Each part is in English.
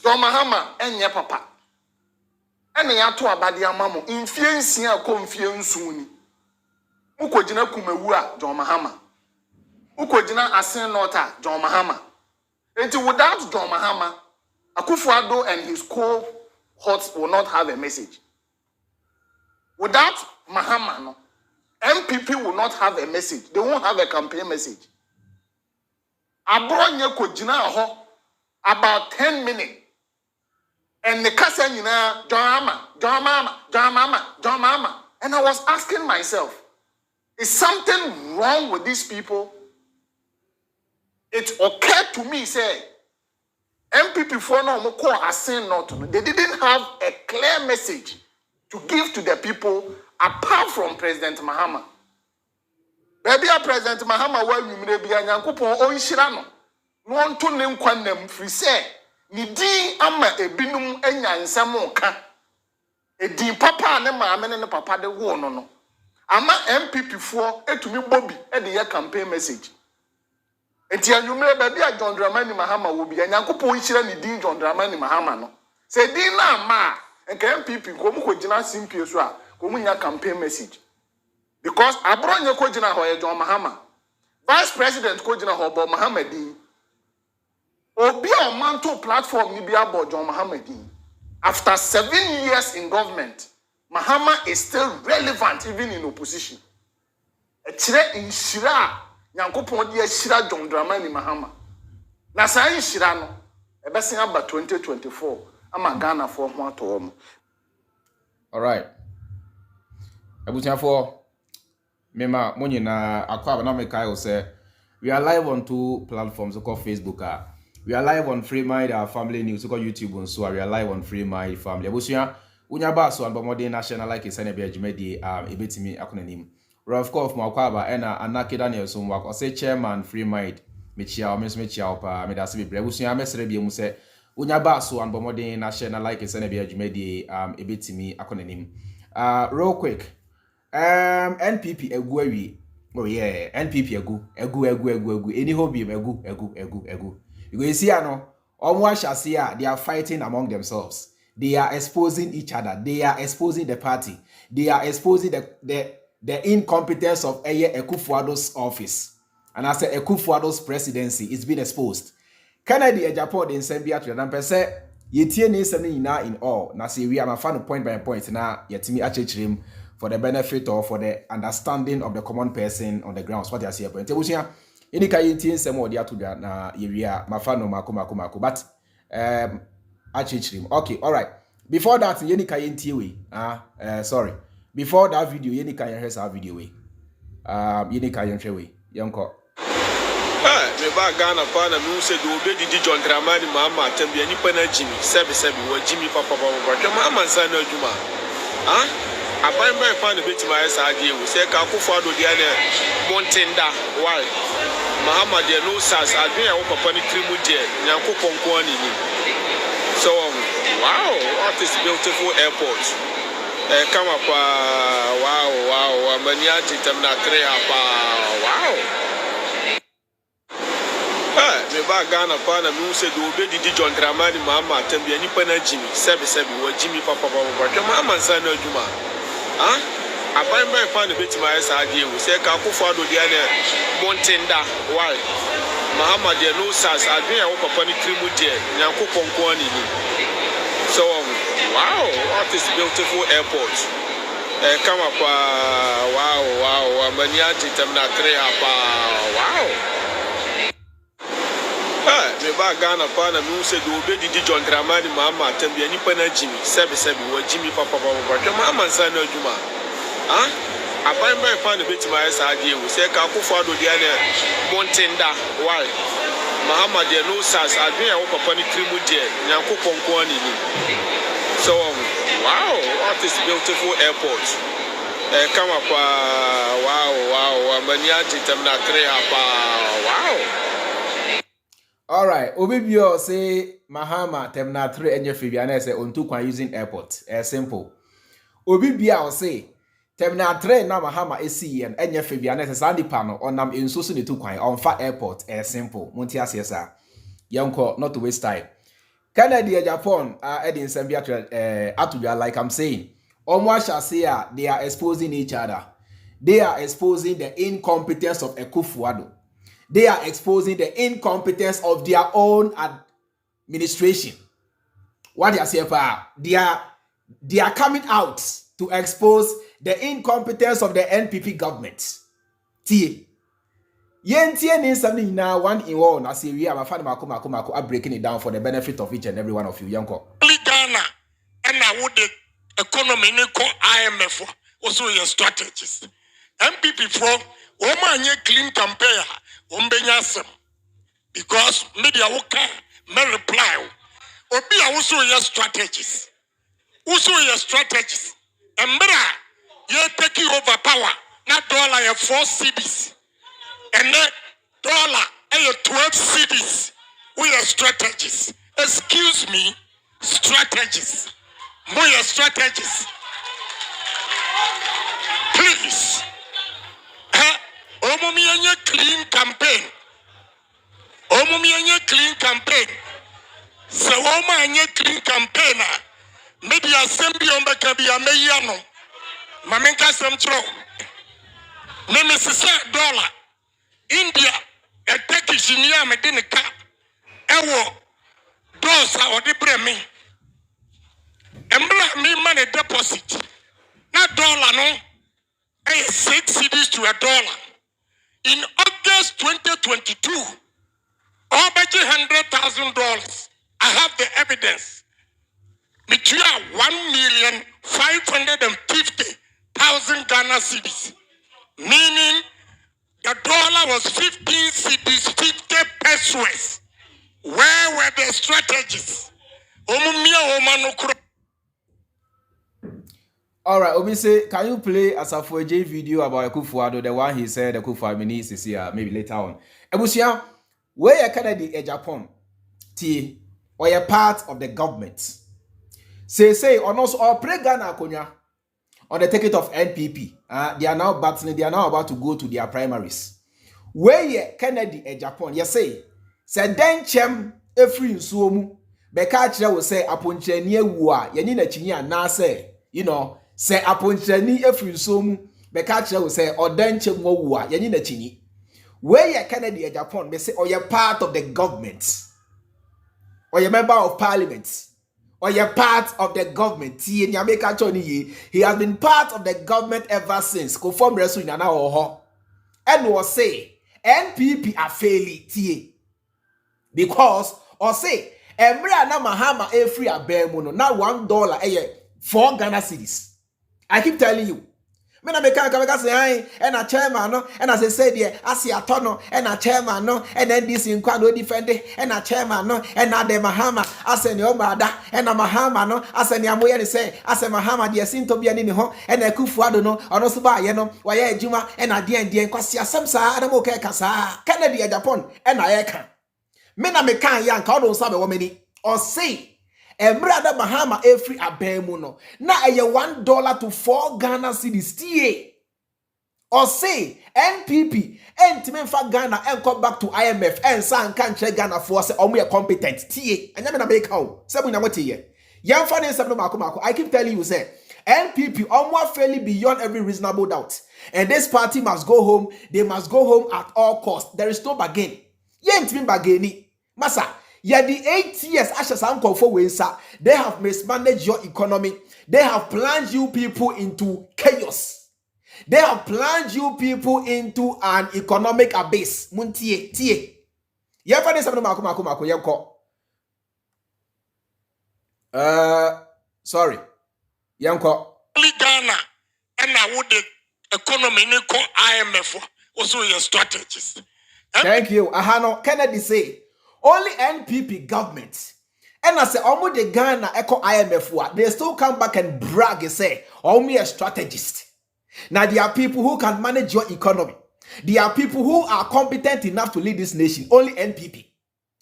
John Mahama enye papa. Ene ya to abade amamo infie nsia konfie nsuni. Ukojina kumewu a John Mahama. Ukojina Assin Central John Mahama. And without John Mahama, Akufo Addo and his cohorts will not have a message. Without Mahama, no, NPP will not have a message. They won't have a campaign message. Abronye kojina ho about 10 minutes. And the kasa John Mama. And I was asking myself, is something wrong with these people? It occurred to me, say, MPP for no more Assin not. They didn't have a clear message to give to the people apart from President Mahama. Baby, President Mahama, well, you may be a Yankupon on Shirano. No one to name Quanem free say, Nidi ama a binum enya and Samoka. A deep papa and a mamma and a papa de war no. Ama MPP for a to me Bobby at the campaign message. Until you may be a John Dramani Mahama will be a Yankupon Shiran Di John Dramani Mahama no. Say Dina ma and MPP come Kojina Simpioswa, Komunya campaign message. Because Abronya Kojina Hoya John Mahama, Vice President Kojina Hobo Mohammedi, Obi a mantle platform Nibia about John Mohammedi. After 7 years in government, Mahama is still relevant even in opposition. A chire in Shira, Yankopon dia Shira John Dramani Mahama. Na sa in Shira no, e besin aba 2024, ama Ghana for ho ato. All right. Abusiafo mema monye na akwa na mekai o say we are live on 2 platforms called Facebook. We are live on Freemind Family News called YouTube and so we are live on Freemind Family. Abusia unya ba so an bomode national like is be adwumadi ebetimi akonanim. Of course mo akwa ena Anake Daniel so mo say chairman Freemind mechia o meso mechia o pa me da se bebre. Abusia mesere bi mu say unya ba so an bomode national like is be adwumadi ebetimi akonanim. Real quick. NPP egu awi. Oh yeah, NPP egu. Any hobby egu. You go see ano, almost shall see they are fighting among themselves. They are exposing each other. They are exposing the party. They are exposing the incompetence of Akufo Addo's office. And as Akufo Addo's presidency is being exposed. Kennedy Agyapong in Sambia to the say yetie ne semi na in all. Na say we are fan point by point na yetimi achechrim for the benefit or for the understanding of the common person on the grounds. What you see point. Tebusia any kind tin sem odi atuga na yewia mafano mako but achechrim. Okay, all right. Before that any kind tin we sorry. Before that video any kind hear our video we any kind share we yanko me ba Ghana pa na me say do obedi di John Dramani Mahama tambia ni pa na Jimmy sebi wa Jimmy papa Mahama san na adwuma aban ba pa na betima esa ade we say ka Akufo Addo dia na Montinda why Mahama dia no sas adwen a wo papa ni krimu dia Nyankopon ko ani ni so wow what is beautiful airport come up wow amania titamna krea pa wow me ba Ghana pa na me say do obedi di John Dramani Mahama tambia ni pa na Jimmy sebi wa Jimmy papa Mahama san na adwuma aban ba pa na betima esa ade we say ka Akufo Addo dia na Montinda why Mahama dia no sas adwen a wo papa ni krimu dia Nyankopon ko ani ni so wow what is beautiful airport come up wow amania titamna krea pa wow me ba Ghana pa na me say do obedi di John Dramani Mahama tambia ni pa na Jimmy sebi wa Jimmy papa Mahama san na adwuma aban ba pa na betima esa ade we say ka Akufo Addo dia na Montinda why Mahama dia no sas adwen a wo papa ni krimu dia Nyankopon ko ani ni so wow what is beautiful airport come up wow amania titamna krea pa wow. All right, Obibio say Mahama temna 3 enye Fabiana say onto kwan using airport. Simple. Obibia say temna 3 na Mahama esi en enye Fabiana say sandi pano onam enso so ne to kwan on fa airport. Simple. Monti asesa. Yanko not to waste time. Kennedy Japan Edin Sambia Atuja, like I'm saying. Omwa say they are exposing each other. They are exposing the incompetence of Akufo Addo. They are exposing the incompetence of their own administration. What they are saying, they are coming out to expose the incompetence of the NPP government. Tie. Yentie ni something now one in one. I say we are I'm breaking it down for the benefit of each and every one of you, Yanko. Ghana and I would the economy IMF also your strategies. MPP for Oma clean campaign Ombenyasem because media woka may reply. Obi also your strategies. Also your strategies.Embra you're taking over power. Not dollar your 4 cities. And then dollar and your 12 cities. We are strategies. Excuse me, strategies. More your strategies. Please. Omomianye clean campaign. Omomianye clean campaign. So Omanye clean campaign. Maybe assembly on the Kabia Mayano. Mamenka Central. Name is $1 India. A Turkish in Yamedinica. Ewo. Dosa or the Bremi. And black me money deposit. Not dollar, no. 6 cities to $1. In August 2022, over $100,000. I have the evidence. Between 1,550,000 Ghana cedis. Meaning the dollar was 15 cedis, 50 pesos. Where were the strategies? All right, Obi say, can you play Asafo J video about Akufo Addo, the one he said Akufo Addo is here, maybe later on. Ebusia, where you Kennedy Agyapong T or a part of the government. Say, on also or pre Ghana Konya on the ticket of NPP. They are now battling, they are now about to go to their primaries. Where you Kennedy Agyapong, you say then chem every nsuomu. Bekacha will say aponche nie wua, yani na chinya na say, you know. Say aponchani efri nsomu bekacha will say odanche mwuwa yani na chini where you Kennedy Agyapong they say or you're part of the government or you're member of parliament or you're part of the government he has been part of the government ever since conform resu inana oho and was say NPP are failing tie because or say emra na mahama efri abemuno na $1 4 Ghana cedis. I keep telling you. When I make a say, and a chairman, no, and as I said, yeah, I see a tunnel, and a chairman, no, and then this in Quando defend it, and a chairman, no, and now the Mahama, I send your mother, and a Mahama, no, I send your way say, I send Mahama, dear sin to be an in home, and a Akufo Addo, no, or no Suba, you know, why Juma, and a dear, Quasia, some sa, and a moke Casa, Kennedy Agyapong, and I can. Men I make young Cardon Sabe woman, or say, Embrada Bahama every abemuno. Na $1 to 4 Ghana cedis tie. Or say NPP and Timenfa Ghana and come back to IMF and san can't check Ghana for say we are competent tie. And I'm make how. Seven what here. Young funny Mako. I keep telling you say NPP almost fairly beyond every reasonable doubt. And this party must go home. They must go home at all costs. There is no bargain. Yen Timin bargaini. Masa. Yeah, the 8 years they have mismanaged your economy. They have plunged you people into chaos. They have plunged you people into an economic abyss. Muntie, tie. Yeah, for this, sorry. Yanko. Ghana and I would the economy IMF also your strategies. Thank you. Ahano Kennedy say. Only NPP government. And I say, almost the Ghana echo IMF, they still come back and brag and say, only a strategist. Now, there are people who can manage your economy. There are people who are competent enough to lead this nation. Only NPP.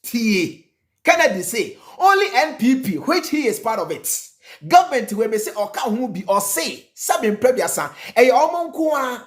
T. Kennedy say, only NPP, which he is part of it. Government, when they say, or can be or say, Sabin Prebiasan, a Omonkuan,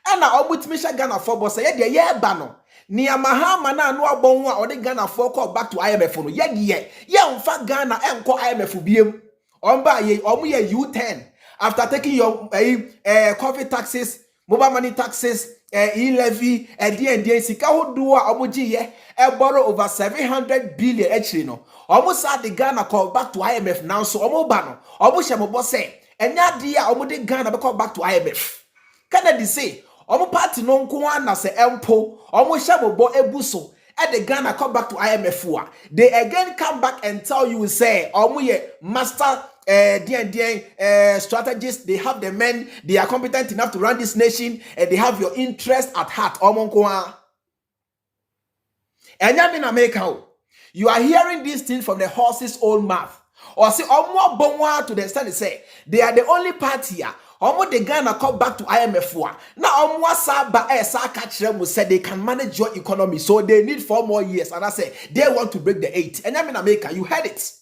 and I almost Misha Ghana for boss, yeah, bano. Nia Mahama na no abonwa or the Ghana for call back to IMF no. Ye unfa Ghana enko IMF biem. Omba ye omuye U10 after taking your COVID taxes, mobile money taxes, e-levy, and sika hodua omuji ye borrow over 700 billion actually no. Almost had the Ghana call back to IMF now so omobano. Almost shamobo say and ya dia omude Ghana be call back to IMF. Canada say omo party no nko na se empo omo shamobo ebuso. At the Ghana come back to IMF, they again come back and tell you say, master strategists, they have the men, they are competent enough to run this nation, and they have your interest at heart. And in America, you are hearing these things from the horse's own mouth. Or say, to the extent they say, they are the only party here. Omo the Ghana come back to IMF. Now omo saba catch them will say they can manage your economy, so they need 4 more years. And I say they want to break the 8. And I'm in America, you heard it.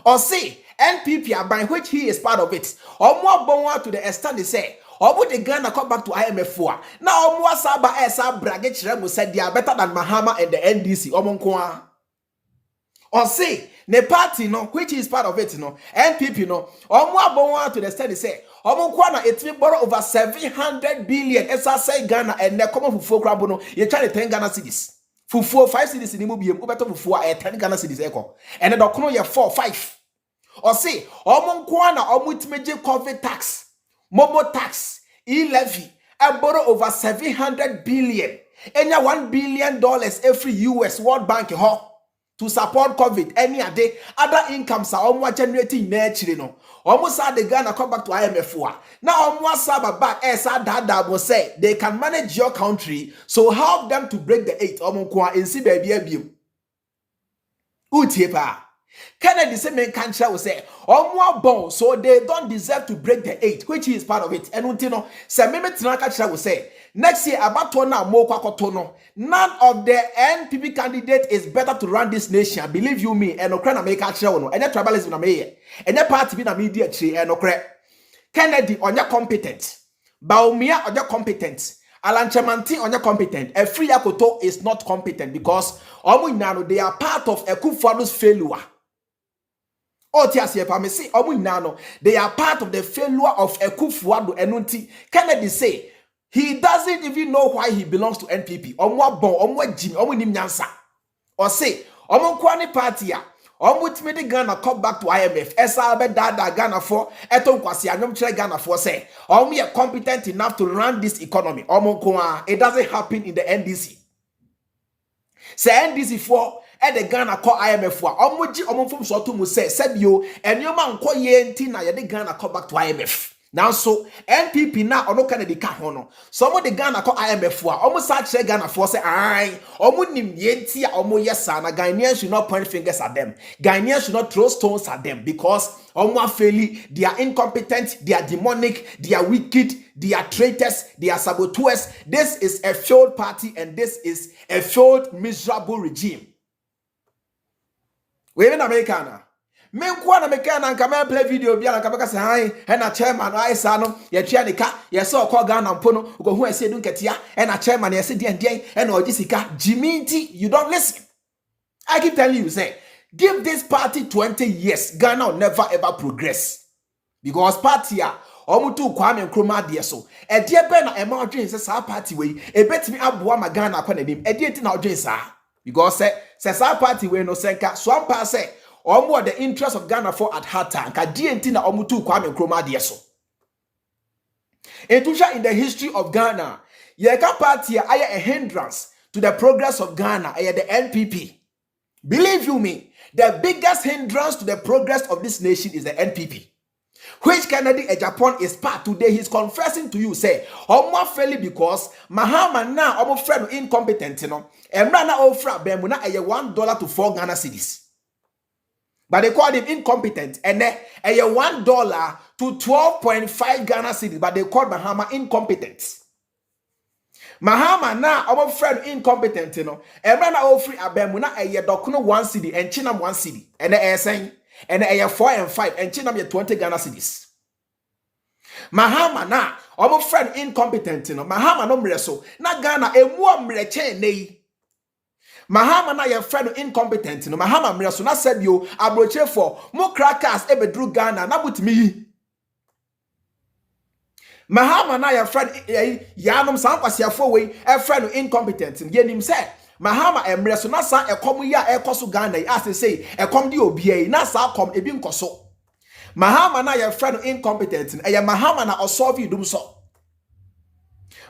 Or say NPP, by which he is part of it. Omo bonwa to the extent they say omo the Ghana come back to IMF. Now omo saba bragging them will say they are better than Mahama and the NDC. Omo kwa. Or say the party no, which is part of it no, NPP no, omo bonwa to the extent they say. Omukwana etimi borrow over 700 billion. Esa say Ghana and the common fufu crabo no. You try to 10 Ghana cedis. Fufu 5 cedis in Imubium. Ubeto fufu 10 Ghana cedis echo. And the dokono ye 4, 5. Or say omukwana omutmeje COVID tax, mobile tax, e-levy. I borrow over 700 billion. Enya $1 billion every US World Bank to support COVID any day. Other incomes are almost generating naturally no. Almost had the Ghana come back to IMF. Now almost saba back dada will say they can manage your country, so help them to break the 8. Omukwa in si baby. Utiepa. Kennedy the same country will say omwa bon, so they don't deserve to break the 8, which is part of it. And untino se meme tinaka will say next year about none of the NPP candidate is better to run this nation. Believe you me, and Ukraine make a no, and tribalism na me, and that party be na media tree and Ukraine. Kennedy on your competent, Baumia on your competent, Alan Chamanti on your competent. A free Akoto is not competent because Omuinano they are part of Akufo Addo's failure. They are part of the failure of Akufo Addo Enunti. Kennedy say he doesn't even know why he belongs to NPP. Omwa bon, omwa Jimmy, omwa nim nyansa. Or say, omwa kwani party ya. Omwa timidi Ghana come back to IMF. Esa abe dada Ghana for, eto kwasi anyom chere Ghana for say, omwa competent enough to run this economy. Omwa kwa, it doesn't happen in the NDC. Say NDC for, the Ghana call IMF for. Omwa from so to mu say, sebio, and your man call ye enti na yede Ghana come back to IMF. Now so NPP now ono Kennedy ka hono. Some of the Ghana call IMF for almost such Ghana for say aye omo nim yenti a omo yesa na Ghanaians should not point fingers at them. Ghanaians should not throw stones at them because omo afeli, they are incompetent, they are demonic, they are wicked, they are traitors, they are saboteurs. This is a failed party and this is a failed miserable regime. We in America me kwa na meka na nka me play video bia na nka beka se han he na chairman aisa no ye twa ne ka ye se okọ Ghana mpo no ukohu ase edu nketia he na chairman ye se den he na ogisika jiminti. You don't listen. I keep telling you say give this party 20 years Ghana will never ever progress because party a omutu Kwame Nkrumah de so e de be na e ma odwen se sa party we e betimi aboa ma Ghana kwa na nim e de ti na odwen sa because se sa party we no senka so ampa say omo the interest of Ghana for at heart time ka DNT na omutu Kwame Nkrumah de so in the history of Ghana ye ka party aya a hindrance to the progress of Ghana aya the NPP. Believe you me, the biggest hindrance to the progress of this nation is the NPP, which Kennedy Agyapong is part. Today he's confessing to you say omo fairly because Mahama na omo friend incompetent no emra na ofra bemu na aya $1 to 4 Ghana cedis. But they called him incompetent. And then $1 to 12.5 Ghana cedis. But they called Mahama incompetent. Mahama na our friend incompetent, you know. And when I free abemuna a dokuno 1 cedi and chinam 1 cedi. And they are saying, and they are 4 and 5 and chinam 20 Ghana cedis. Mahama na omo friend incompetent no Mahama no mreso na Ghana emu mreche nei Mahama na your friend incompetent no Mahama mreso na sebio abroche for mo crackers ebedru Ghana na butimi Mahama na your friend yanom san kwasiafo we e friend incompetent yenim say Mahama emreso na sa ekom ya ekoso Ghana as say ekom di obia na sa kom ebi nkoso Mahama na your friend incompetent Mahama na osolve dum so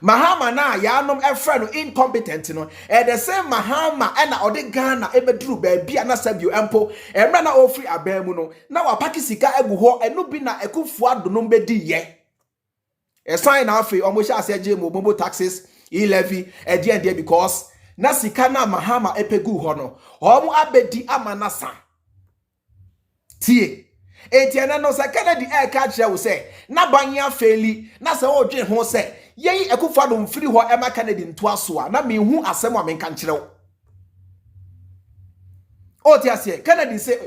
Mahama na yanom e friend incompetent no the same Mahama na ode Ghana ebedru ba bia na sabio empo emra na ofri abamu no na wapaki sika egu ho enu bi na Akufo Addo no bedi ye sign na afi omo sha ase je mo taxes levy ede because na sika na Mahama epegu ho no omo abedi amanasa tie etiana no se Kennedy ka kire wo se na banya feli na se wo dwen ho se yeyi Akufo Addo mfiri ho ema Kennedy nto aso a na mehu asem a menka kire wo o ti ase Kennedy say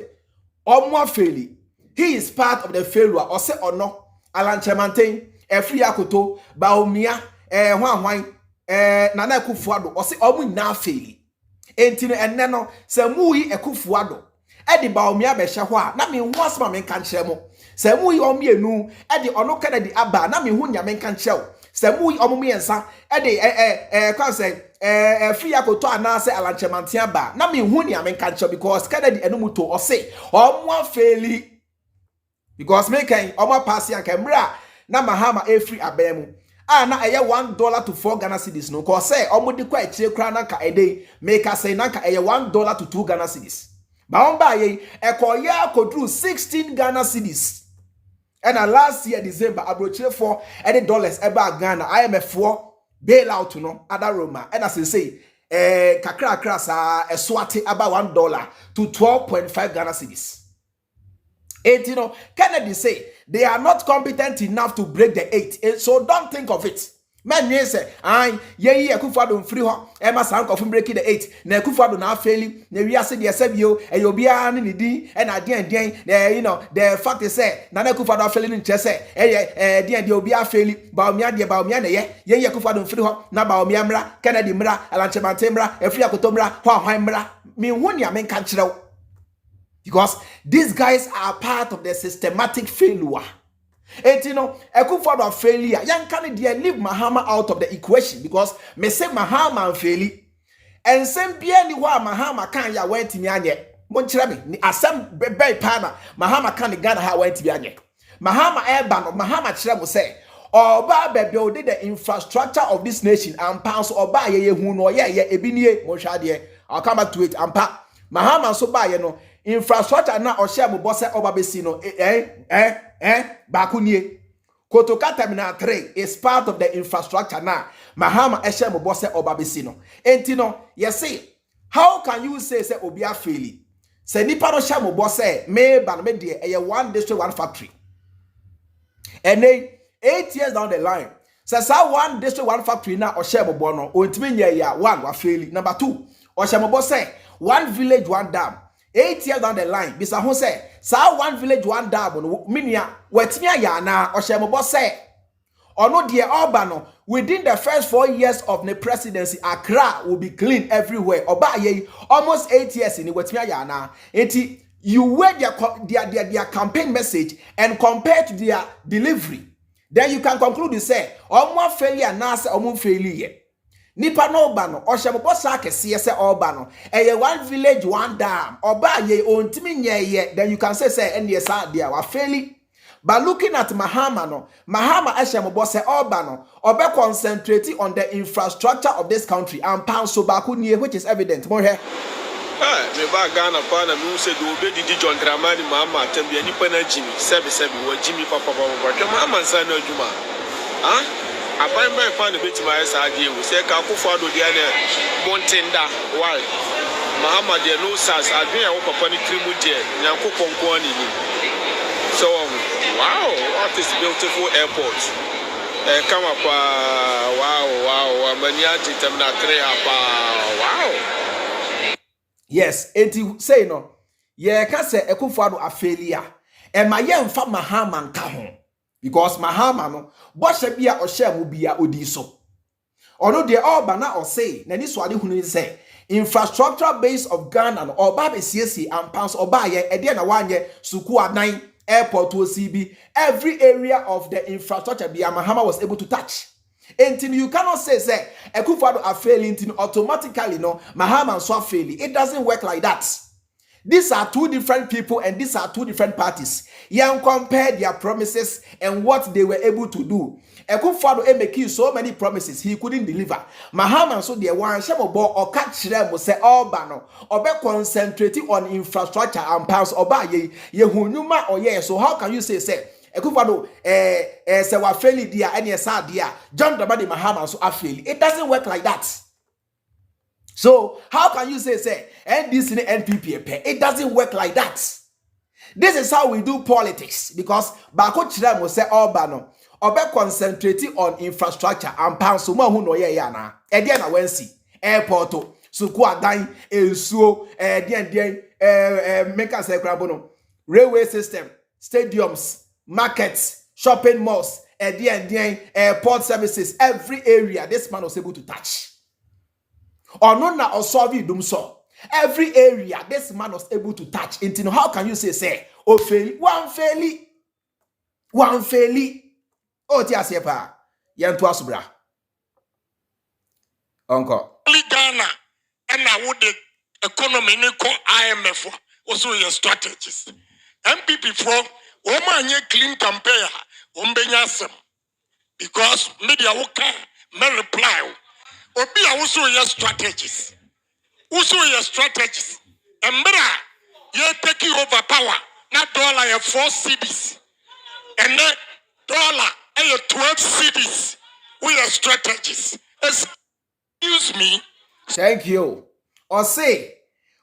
omo afeli he is part of the failure or say ono alanchemanten efri akoto baomia hwanhwan Nana Akufo Addo or say omo na afeli entino enne no se muyi Akufo Addo edi baomia be hye ho a na mehu asem a menka kire mo se muyi omienu edi ono Kennedy aba na mehu nya menka kire wo se muyi omomiensa edi kwa say free akoto anase alanchemantia ba na mehu nya menka kire because Kennedy enumuto or say omo afeli because making omo pass yan kemra na Mahama free abemu na eye $1 to 4 Ghana cedis no cause say omo de kwa ekire kra na ka ede make say na ka eye $1 to 2 Ghana cedis ba on ba ye ekoya kodru 16 Ghana cedis and last year December abrochire for any dollars eba Ghana IMF for bailout no other Roma and as say kakra sa eswate about $1 to 12.5 Ghana cedis. You know, Kennedy say they are not competent enough to break the 8. So don't think of it. Man, yes, ye Akufo Addo free ho, Emma Sanko from breaking the 8. Na Akufo Addo na fairly, ne we say the sebio, and you'll be an in the and again, you know, the fact is say, Nana Akufo Addo failing in chess, you'll be a fairly, Baumia, ye Akufo Addo free ho, na Baumiamra, Kennedy Mra, Alanchemantemra, Efria Kotomra, Hwaimra, me wunya men kanchiro. Because these guys are part of the systematic failure. And you know, Akufo Addo failure. Young Canadian leave Mahama out of the equation because me say Mahama fail. And same bien ni wa Mahama kan ya went in yanye. Monchira me ni asem be pana Mahama kan Ghana ha went yanye. Mahama airban Mahama chira mo say oba be build the infrastructure of this nation and pounds oba ye hu no ye ebinie mo hwa de. I'll come back to it ampa. Mahama so ba ye no infrastructure na ohia mo boss oba besi no bakunie Kotoka Terminal 3 is part of the infrastructure now. Mahama ehia mo boss oba besi no enti no you see how can you say obia faili say nipa no hia mo boss me ba no me de one district one factory and then 8 years down the line say one district one factory na ohia mo bo no ontimi nya ya one wa faili number 2 ohia mo boss one village one dam 8 years down the line, bisa ho say, sa one village one dam no minia wetimi aya na ohyembo say ono de Obano within the first 4 years of the presidency Accra will be clean everywhere. Oba ye almost 8 years in wetimi aya na. Enti you weigh their campaign message and compare to their delivery. Then you can conclude to say omo failure na say omo failure. Nipa no ba no ohyembo sa kese se oba no eye one village one dam oba ye ontimi nyeye then you can say ene sa dia wa faili. But looking at Mahama ohyembo say oba no obe concentrating on the infrastructure of this country and pound so baku nie which is evident mo he me ba Ghana pa na me say do obedi di John Dramani Mahama tambia nipa na Jimmy sebi wo Jimmy papa Mahama nsa na adwuma Aban by fan bit my side we say Akufo Addo dia na Montinda why Mahama dia no sas adwen a wo papa ni trimu dia Nyankopon ko ani ni so wow what is beautiful airport come up wow amania terminal 3 apa wow yes enti say no ye ka say Akufo Addo afailure e ma ye mfa Mahama nka ho because Mahama no boshe bia ohye mu bia odi so ono de oba na o say na ni so ade hunu say infrastructure base of Ghana no oba be CC and pounds oba ye e de na wanye suku adan airport OCB every area of the infrastructure bia Mahama was able to touch. Until you cannot say Akufo Addo are failing automatically no Mahama so failing. It doesn't work like that. These are two different people and these are two different parties. You compare their promises and what they were able to do. Akufo Addo making so many promises he couldn't deliver. Mahama so the one shemo bo or catch them say Obano or be concentrating on infrastructure and pounds oba ye hunuma or yes. So how can you say Akufo Addo say wa fail dia any sad dia John the body Mahama so fail. It doesn't work like that. So how can you say and this in the NPP? It doesn't work like that. This is how we do politics because Bako Chirem will say Obano or be concentrating on infrastructure and pounds so who no ye yana. Ediana Wensi airport suku adan ensuo make us railway system stadiums markets shopping malls airport services every area this man was able to touch. Or no na or solve dum so. Every area this man was able to touch. Into how can you say oh fail one fail oh tia sepa yan to asubra uncle Ghana and I would the economy ni ko IMF also your strategies. NPP from Oma clean campaign umbenya because media woka may reply. Obi also your strategies. Also your strategies.Embra, you're taking over power. Not dollar your 4 cities. And then dollar and your 12 cities. With your strategies. Excuse me. Thank you. Or say,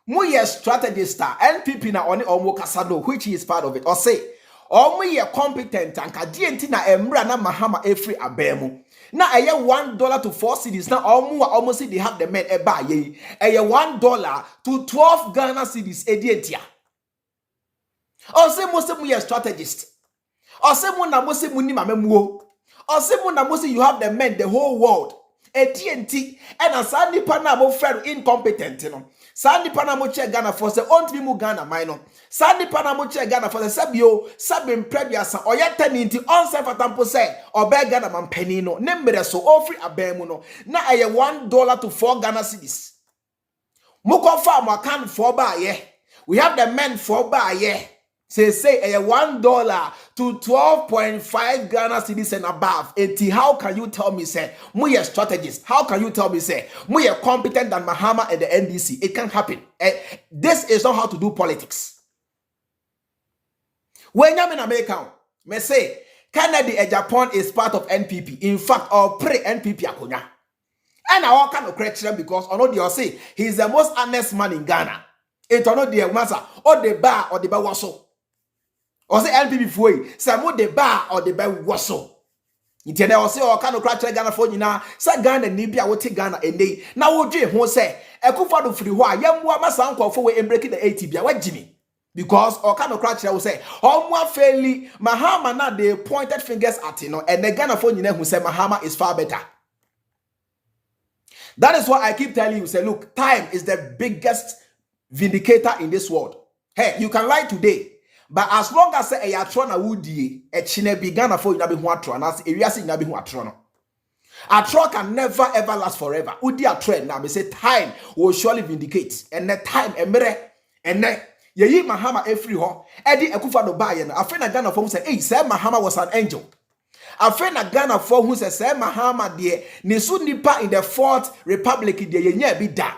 Muye strategist NPP na oni omo kasado, which is part of it. Or say, Muye competent and kadienti na embra na Mahama every abemu. Now a $1 to 4 cities. Now almost they have the men a buy a $1 to 12 Ghana cities a dientia. Or say most of you strategist. Or say muna mosi muni mamemuo. Or say muna mosi you have the men the whole world. A TNT and a Sandy Panamo fair incompetent. You know. Sandy Panamo che Ghana for the only Ghana minor. Sandy Panamo che Ghana for the Sabio, Sabin Prebiasa, or yet turning to on-self atampo say, or beg Ghana man penino, nembre so offer a bemuno. Now I $1 to 4 Ghana cities. Moko farm account for buy ye. We have the men for buy ye. Say a $1 to 12.5 Ghana cities and above. And how can you tell me, say, we are strategist? How can you tell me, say, we are competent than Mahama and the NDC? It can't happen. This is not how to do politics. When I'm in America, me say, Canada Agyapong is part of NPP. In fact, or pre-NPP Akufo. And I all kind of correct them because I know they say he's the most honest man in Ghana. It or not the massa or the bar or the bar waso. Or say NPP foi, say mo the bar or the bar waso. Inti na o say o kind of correct Ghana for nyina. Say Ghana ni bia wote Ghana ende. Na wo dwe ho say Akufo Addo firi ho a yamwa masa nkofo we break the 80 bia wagimi. Because or kind of crutch will say, Omwa fairly Mahama na they pointed fingers at you know, and the Ghana for who say Mahama is far better. That is why I keep telling you, say, look, time is the biggest vindicator in this world. Hey, you can lie today, but as long as say a yatrona woody, a chine be Ghana for you nabi huatron, as area si nabi huatrono. A truck can never ever last forever. Udi a trend now, me say time will surely vindicate, and the time and Yeyi Mahama every ho. Eddie Akufo Addo buy no. Afei na Ghana for who say, hey, say Mahama was an angel. Afei na Ghana for who say Mahama de ne so nipa in the 4th Republic de yenya bi da.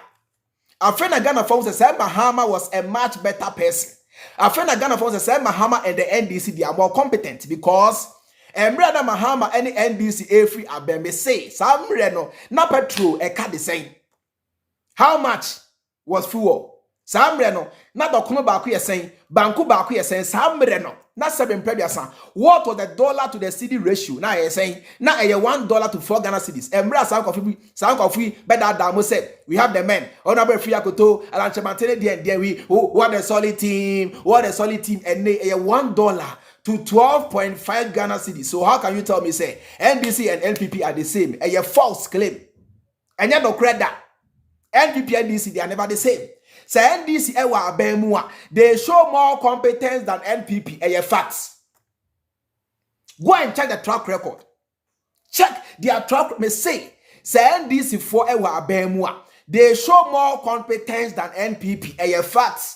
Afei na Ghana for who say Mahama was a much better person. Afei na Ghana for who say Mahama and the NDC they are more competent because Emre na Mahama any NDC every abembe say samre no na petrol e ka the same. How much was fuel? Samre no na dokono ba ko yesen banku ba ko yesen samre no na 7 prebiasa. What was the dollar to the cedi ratio na yesen na $1 to 4 Ghana cedis. Emra sankofi better than say we have the men honorable free akoto alanche mantene there we what a solid team and $1 to 12.5 Ghana cedis. So how can you tell me say NDC and NPP are the same? A false claim. And you no credit. NPP and NDC, they are never the same. Say NDC ewa abemua, they show more competence than NPP. A facts. Go and check the track record. Check their track. Me say NDC for ewa abemua, they show more competence than NPP. A facts.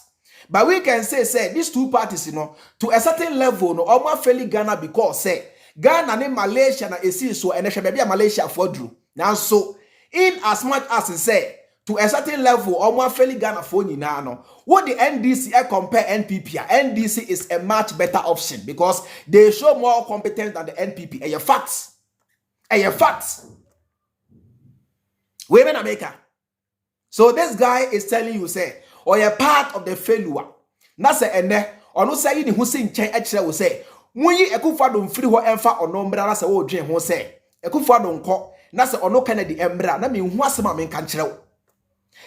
But we can say these two parties, to a certain level, no, almost fairly Ghana because say Ghana and Malaysia na esi so and there be a Malaysia for Drew. Now so in as much as say to a certain level, almost fairly Ghana for ni no. What the NDC compare NPP? NDC is a much better option because they show more competence than the NPP. A facts. A facts. Women America. So this guy is telling you say. Or a part of the failure. Na se ene, ono say ni hu se nchen ekire wo say, munyi Akufo Addo mfiri ho emfa ono mbra na se wo dwen ho say, Akufo Addo nko, na se ono Kennedy embra, na me hu asema me nka nkire wo.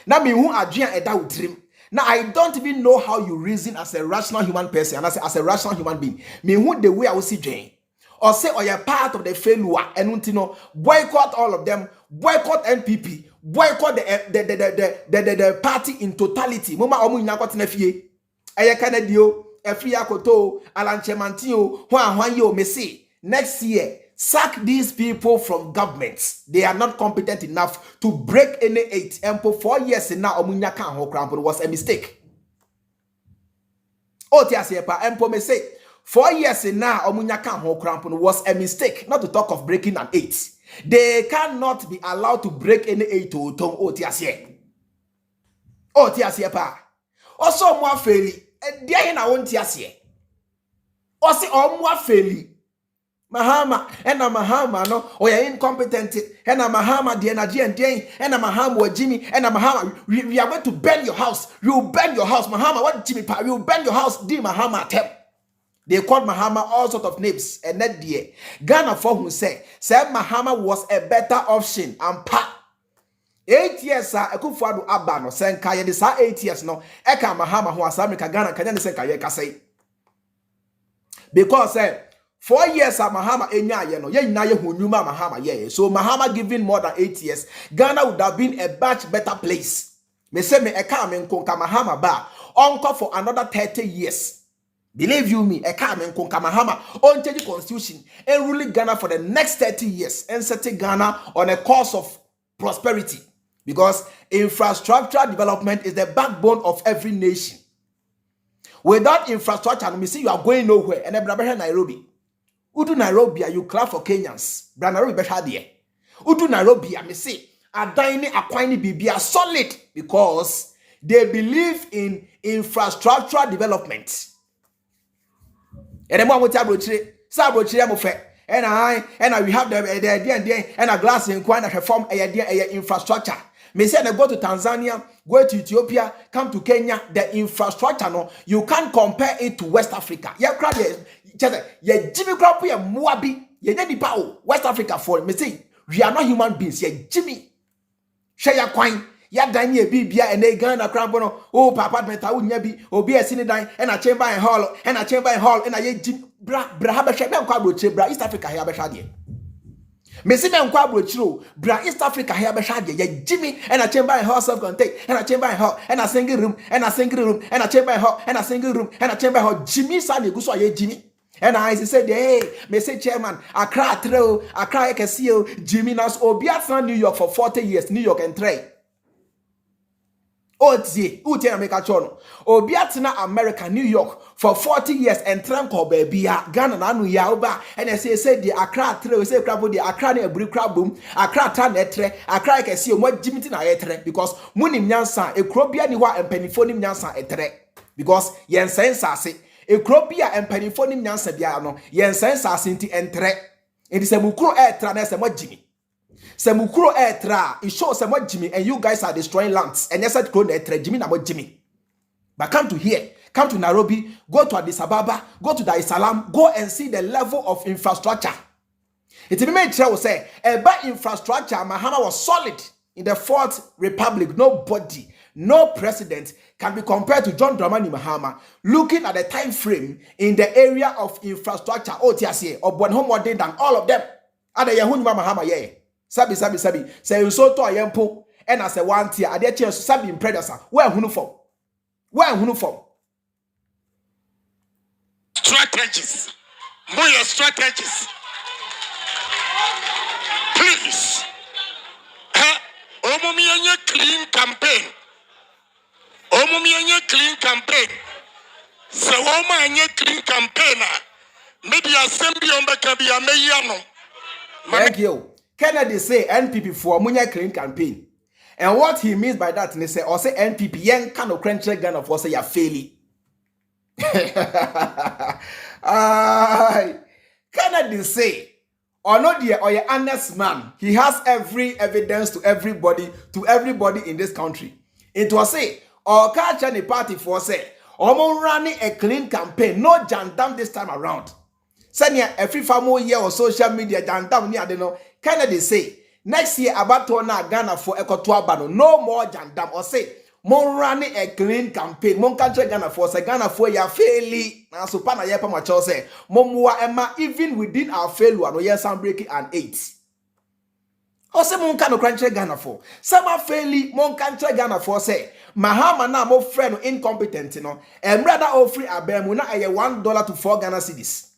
Na me hu adwen eda wotrim. Now I don't even know how you reason as a rational human person, and as a rational human being. Me hu the way I will see dwen. Or say or a part of the failure, and boycott all of them, boycott NPP. Boycott the party in totality. Mama omu nyakot nefie. Aya Kanadio, Efria Koto, Alan Chemantio, Juan yo Messi. Next year, sack these people from governments. They are not competent enough to break any 8. And for 4 years now, Omunyaka ho crampo was a mistake. Otiasiepa, Empo Messi. 4 years now, Omunyaka ho crampo was a mistake. Not to talk of breaking an 8. They cannot be allowed to break any 8 to Tom Otiasie. Otiasie pa. Also, more fairly, and there in our own Tiasie. Also, more fairly. Mahama, and a Mahama, no, or you're incompetent, and a Mahama, the energy and day, and a Mahama or Jimmy, and a Mahama. We are going to burn your house. You burn your house, Mahama. What Jimmy Pa? You burn your house, D Mahama Tem. They called Mahama all sorts of names, and that day, Ghana for who said Mahama was a better option and pa. 8 years, sir, Akufo Addo abano, sen kaya this 8 years no, Eka Mahama who was America Ghana, Kanya sen kaya say. Because 4 years, Mahama enya ye no, ye na ye hu nyuma Mahama ye. So Mahama given more than 8 years, Ghana would have been a much better place. Me say me Eka men konka Mahama ba, onko for another 30 years. Believe you me, Eka Konka Mahama on change the constitution and ruling Ghana for the next 30 years and setting Ghana on a course of prosperity. Because infrastructure development is the backbone of every nation. Without infrastructure, me see you are going nowhere. And then Nairobi. Udu Nairobi, you clap for Kenyans. Nairobi Beshadie. Udu Nairobi, me see Adaini Akwani Bibia solid because they believe in infrastructure development. And then what abrochire, sabrochire mo fe. And we have the idea and a glass in Kwana reform a infrastructure. Me say go to Tanzania, go to Ethiopia, come to Kenya. The infrastructure no, you can't compare it to West Africa. Yeah, crowd yeah, Jimmy crop ya Muabi, ye need the West Africa for me say we are not human beings. Yeah, Jimmy, share your coin. Ya danye bibia and they Ghana crampono oh papa meta unya bi obi asini dan and a chamber and hall and a chamber and hall and a ye bra ha be kwa broche bra East Africa here be hwade me se me kwa broche bra East Africa here be hwade ye Jimmy and a chamber and hall self contained and a chamber and hall and a single room and a single room and a chamber and hall and a single room and a chamber hall Jimmy Sani go so ye Jimmy. And I said, hey, me say chairman, Accra throw, Accra Ekesio, Jimmy Nas Obiatsan New York for 40 years, New York and trade. Otie America chono. Obiatina America, New York for 40 years and tranko baby Ghana na anu ya oba and I say the Accra tre say crabo the Accra na ebri crabum Accra tan etre Accra kesi o mo jimiti na etre because munim nyansa ekrobia ni wa empanifo nim nyansa etre because yen sense ase ekrobia empanifo nim nyansa bia no yen sense ase nti entre enti se mukuro etra na se mo jimi Semukuro etra, it shows some what Jimmy and you guys are destroying lands. And yes, I told etra Jimmy about Jimmy. But come to here, come to Nairobi, go to Addis Ababa, go to Dar es Salaam, go and see the level of infrastructure. It made sure say, about infrastructure, Mahama was solid in the Fourth Republic. Nobody, no president can be compared to John Dramani Mahama. Looking at the time frame in the area of infrastructure, OTSA, or more than all of them. Ada Yahuni Mahama, yeah. Sabi. Say you so to a yempo, and as a one tier, I dare chance Sabi in predecessor. Where Hunu from? Strategies. More strategies. Please. Omomianye clean campaign. So Omanye clean campaign. Maybe assembly on the Kabia Mayano. Thank you. Kennedy say NPP for Munya clean campaign. And what he means by that, they say, or say NPP, yen kind of crunch gun of say ya failing. Kennedy say, or not dear, or your honest man, he has every evidence to everybody in this country. It was say, or catch any party for say, or running a clean campaign, no jandam this time around. Send ya every family year or social media jandam ni adeno. Kennedy say, next year about to na Ghana for Ekotuabano, no more jandam, or say, mon running a clean campaign, mon country Ghana for ya fairly. Now so pana yepa macho say, mon emma even within our failure, no yes I'm breaking an 8. Or say mon kano country Ghana for. Sama fairly mon country Ghana for say, Mahama na mo friend incompetent no, and brother o free abemu na aye $1 to 4 Ghana cedis.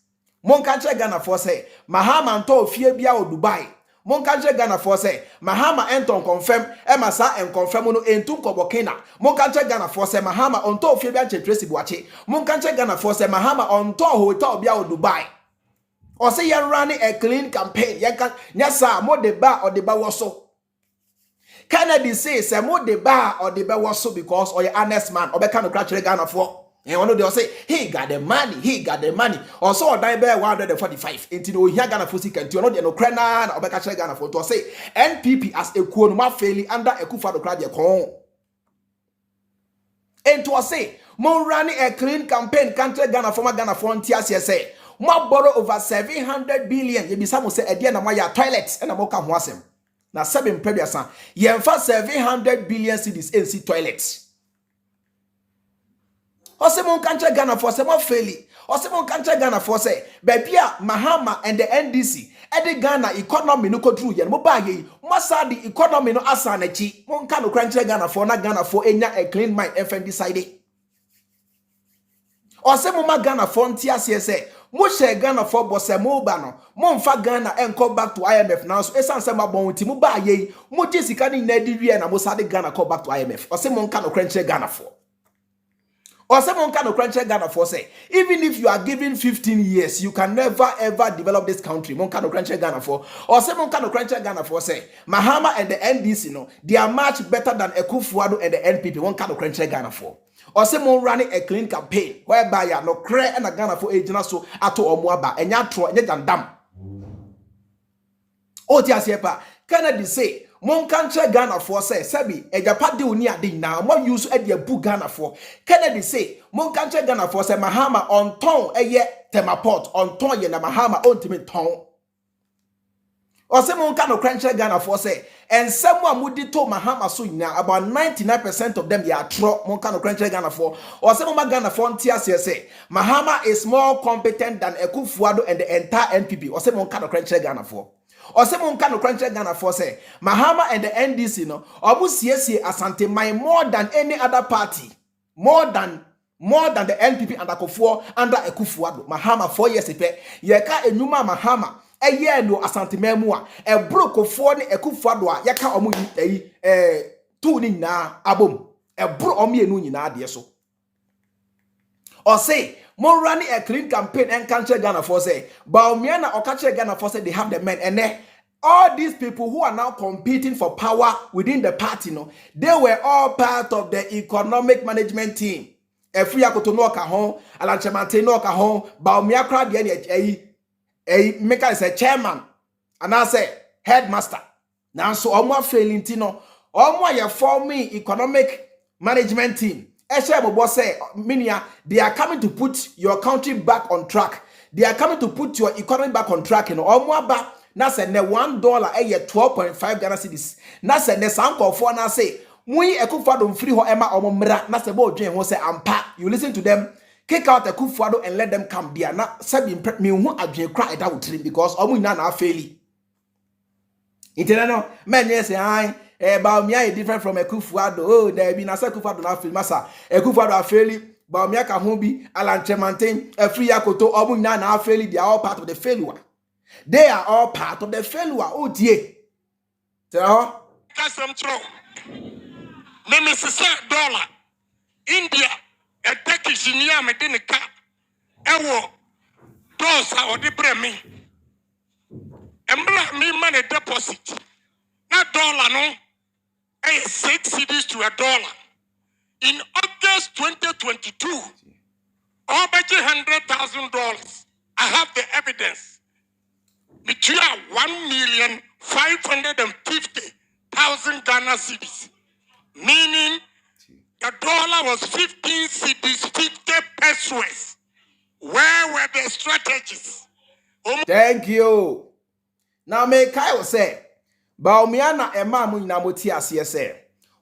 Mon country Ghana for say, Mahama nto fie bia o Dubai. Mon country Ghana for say, Mahama enton confirm, emasa and confirm no entum kobokena. Mon country Ghana for say, Mahama onto fie bia chetresi buache. Mon country Ghana for say, Mahama onto hotel bia o Dubai. Or say you're running a clean campaign. Yasa mo deba or deba waso. Kennedy says, mo deba or deba waso because or your honest man or be kind of country Ghana for. And one of them say, he got the money. Or so die bear 145. Into no here Ghana for second. You know the no crana or be country Ghana for to say NPP as a kuonuma failing under Akufo Addo crowd kon. And to say, mo running a clean campaign country Ghana for Ghana frontiers say. Mo borrow over 700 billion. Ye bisa mo say edia na mo ya toilets and mo ka ho asem. Na 7 previous san. Ye mfa 700 billion cedis NC toilets. Ose mon country Ghana for say mo faili. Ose mon country Ghana for say bebia Mahama and the NDC e de Ghana economy no kodru ye mo ba ye. Mo sa the economy no asa na chi. Mon ka no country Ghana for enya a clean mind FM decide. Ose mo ma Ghana for ntia say mo share Ghana for boss mo ba no mo mfa Ghana enko back to IMF now so esan se mabon ti mo ba ye mo jesika ni na di wie na mo sa de Ghana call back to IMF ose mo nka no crunch Ghana for ose mo nka no crunch Ghana for say even if you are given 15 years you can never ever develop this country mo nka no crunch Ghana for ose mo nka no crunch Ghana for say Mahama and the NDC no they are much better than Akufo Addo and the NPP mo nka no crunch Ghana for. Or say mo running a clean campaign whereby ya no cre and a Ghana for agent so ato omuaba and ya tro and jandam. O ti asiepa Kennedy say mon country Ghana for say sebi Agyapong oni ade na mo use e de bu Ghana for. Kennedy say mon country Ghana for say Mahama on ton eye temaport on ton ye na Mahama ultimate ton. Or say mon kind of country Ghana for say and someone would to Mahama so now about 99% of them they are tro mon kind of country Ghana for. Or say mon Ghana for say Mahama is more competent than Akufo Addo and the entire NPP. Or say mon kind of country Ghana for. Or say mon kind of country Ghana for say Mahama and the NDC no almost Asante my more than any other party. More than the NPP and Akufo under Akufo Addo. Mahama 4 years ago. Yeka enuma Mahama eye no Asante memu a brokofo ne Akufo Addo a yaka omo tu ni na abom bro omienu nyina de so or say mo running a clean campaign and country Ghana for say Baumia na Okache Ghana for say they have the men and all these people who are now competing for power within the party no they were all part of the economic management team. Efri akoto no ka ho alanchemante no ka ho Baumia crowd de make us a chairman and I say headmaster. Now so omo failing tino omo ye forming economic management team. Say minia they are coming to put your country back on track. They are coming to put your economy back on track. You know, omo ba na say ne $1 12.5 Ghana cedis. Na say ne sanko for na say Mui Akufo Addo free ho Emma omomra na sebo dwen ho say ampa. You listen to them. Kick out Akufo Addo and let them come there. Na sabi me hu adwen kra eda wotrim because omu nyina na afeli. Internal men yes I Baumia is different from Akufo Addo. Oh, there be na say Akufo Addo na afeli masa. Akufo Addo afeli. Baumia ka ho bi Alanchemanten free akoto omu nyina na afeli. They are all part of the failure. They are all part of the failure. Oh dear. Tell Assin Central. Nemesis dollar. India. A Turkish near Medinica. Ewo. Dosa or the bremi. Embla me money deposit. Not dollar no. 6 cedis to $1. In August 2022, over $100,000. I have the evidence. Between 1,550,000 Ghana cedis, meaning the dollar was 15 cedis, 50 pesos. Where were the strategies? thank you. Now may Kyle say, Baumiana Emma Munamotia CSA.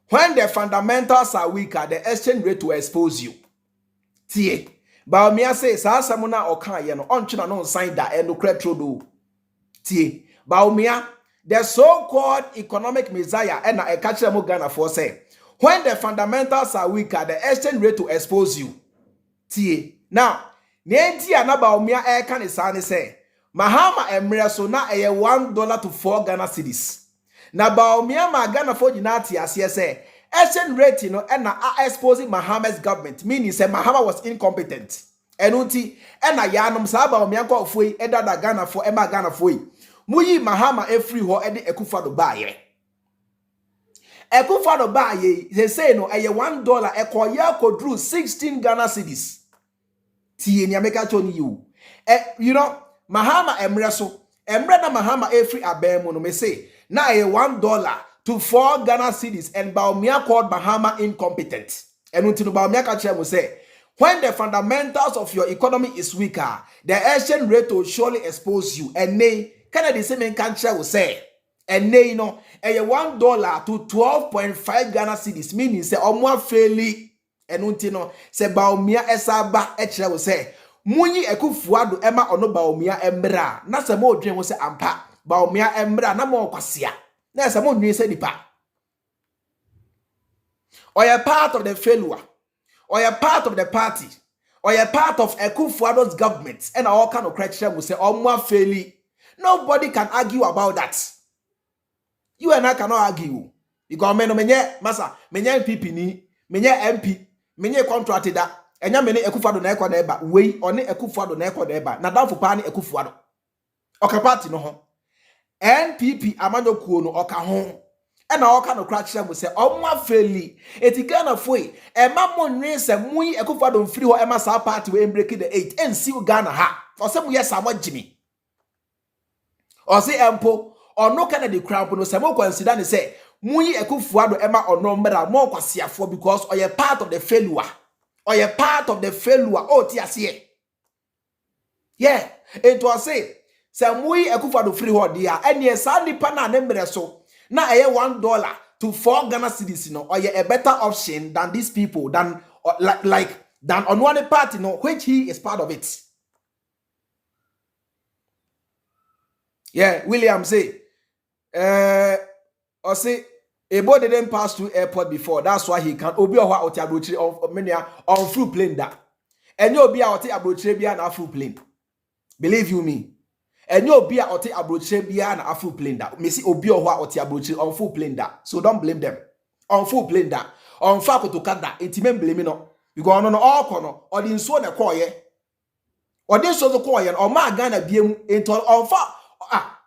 When the fundamentals are weaker, the exchange rate will expose you. Tie. Baumia says, Samuna or Kayano, on China no sign that and no credit do. Tie. Baumia, the so-called economic messiah and a catcher Mugana for say, when the fundamentals are weaker, the exchange rate will expose you. Tie. Now, Nenti Anabaumia air can is say, Mahama Emre so na $1 to 4 Ghana cedis. Na Baumia ma Ghana for Unati as say, exchange rate you know and exposing Mahama's government, meaning say Mahama was incompetent. Enuti and a yanum saba Baumia fui eda da Ghana for Emma Ghana fui. Muyi Mahama e free ho edi Akufo Addo baye. Akufo Addo baye, they say no $1 e koya ko drew 16 Ghana cedis. Tie ni ameka choni you. You know Mahama emre so emre na Mahama e free abemu no me say na $1 to 4 Ghana cedis and Baumia called Bahama incompetent. And until Baumia Kache will say, when the fundamentals of your economy is weaker, the exchange rate will surely expose you. And nay, Canada same country will say, and nay, no, $1 to 12.5 Ghana cedis, meaning say omwa fairly. And until no, say Baumia esaba eche will say, Muni Akufo Addo Emma ono Baumia embra. Na se mo dwen will say ampa. Baumia embra na mo kwasia. Na some one say the part. Or you're part of the failure. Or you're part of the party. Or you're part of Akufo Addo's government. And all kind of criteria will say, oh, more fairly. Nobody can argue about that. You and I cannot argue. Because menye masa, menye NPP ni, menye MP, menye contracted that. And ya mene Akufo Addo na ekwa na eba. Wei, one Akufo Addo na ekwa na eba. Na danfo pa ni Akufo Addo. Okay, party no ho. NPP amano kuono oka ho e na oka no krakye mo se omwa feli etikana foi e ma monwe se muyi Akufo Addo mfiri ho e ma sa party we break the 8 ensi Ghana ha o se mu yesa mo jimi o se empo ono kana de cramp no se mo consider ne se muyi Akufo Addo e ma ono mra mo kwasiafo because o ye part of the failure oh ti ase yeah it was say Samui Akufo Addo free ho dia ene sa nipa na ne mre so na $1 to 4 Ghana cedis no or a better option than these people than than on one party no which he is part of it. Yeah, William say or say Ebo didn't pass through airport before, that's why he can obi owa oti abrochire on full plane that. And you obi oti abrochire bia na full plane. Believe you me. And you be a oti abrochire bia na full plane that. Me see obi owa oti abrochire on full plane that. So don't blame them. On full plane that. On fa ko to kada intimate blame no. Because no all kono or the nso na koye. Or this so ko ye o ma Ghana biem into on fa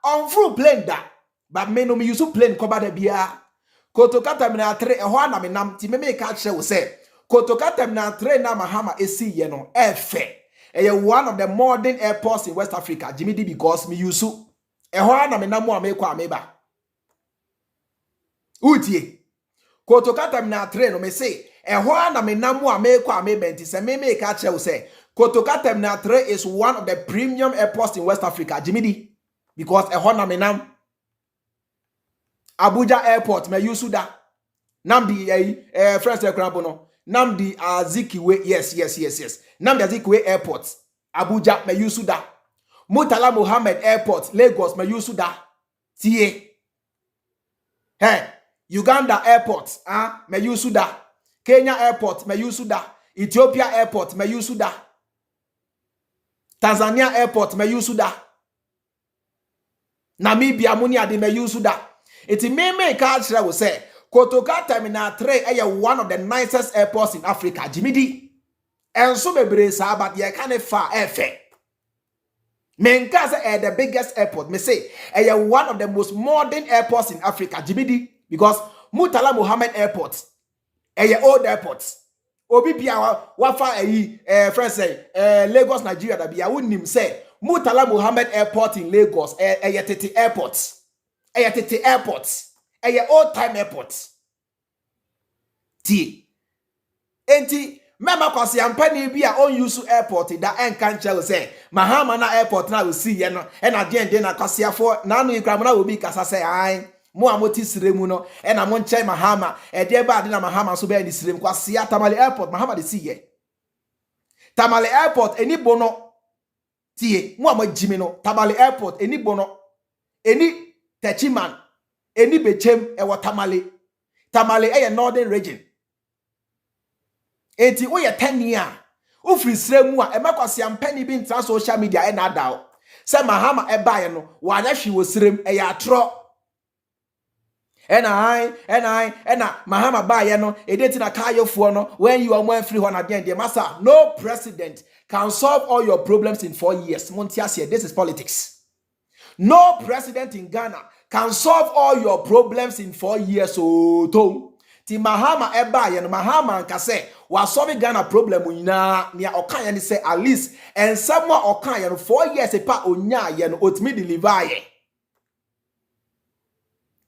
on full plane that. But me no me use plane ko ba da bia. Kotoka terminal 3 ehwa na me nam ti me make catch we say Kotoka terminal 3 na Mahama esi ye no efe. One of the modern airports in West Africa. Jimmy D because me use ehwa na me nam mo amekwa ameba. Utie. Kotoka terminal 3 no me say ehwa na me nam mo amekwa ameba nti se me make catch we say Kotoka terminal 3 is one of the premium airports in West Africa. Jimmy D because ehwa na me nam Abuja Airport, me use that. Namdi friends no. Namdi Azikiwe, yes. Namdi Azikiwe Airport, Abuja, me use da. Murtala Mohammed Airport, Lagos, me use da. Tie. Hey, Uganda Airport, me use da. Kenya Airport, me use da. Ethiopia Airport, me use da. Tanzania Airport, me use da. Namibia muni ade me use da. Iti me culture will say Kotoka Terminal 3 is one of the nicest airports in Africa. Jimidi. And so me bresa but ye can't far airfare. Menkaza is the biggest airport. Me say is one of the most modern airports in Africa. Jimidi. Because Murtala Mohammed Airport is old airport. Obi bia wafa friends say Lagos Nigeria da bia wonim say Murtala Mohammed Airport in Lagos is tete airport. Tete airport. Old time airport. T. Enti mema kwasi ampani bi a on use airport da enkanche we say Mahama na airport na we see ye no e na den na kwasi afo na anu ikra na obi kasa say ai mo amoti siremu no e na mo nche Mahama e de ba de na Mahama so be ni sirem kwasi Tamale airport Mahama de see ye Tamale airport eni bono tie mo amajimi no Tamale airport eni bono eni techiman eni bechem e Tamale e northern region enti wo ye 10 year wo free sremu a e makwase ampani bi ntra social media e na dawo se Mahama e bae no wa nya hwe wo srem e ya atro ena Mahama bae no e deti na kayofo no when you are more free ho na den massa no president can solve all your problems in 4 years montiasie this is politics. No president in Ghana can solve all your problems in 4 years. So, ti Mahama eba ye no Mahama nka say wa solve Ghana problem nyina nia okan ye say at least and someone okan ye no 4 years e pa onya ye no otimi deliver ye.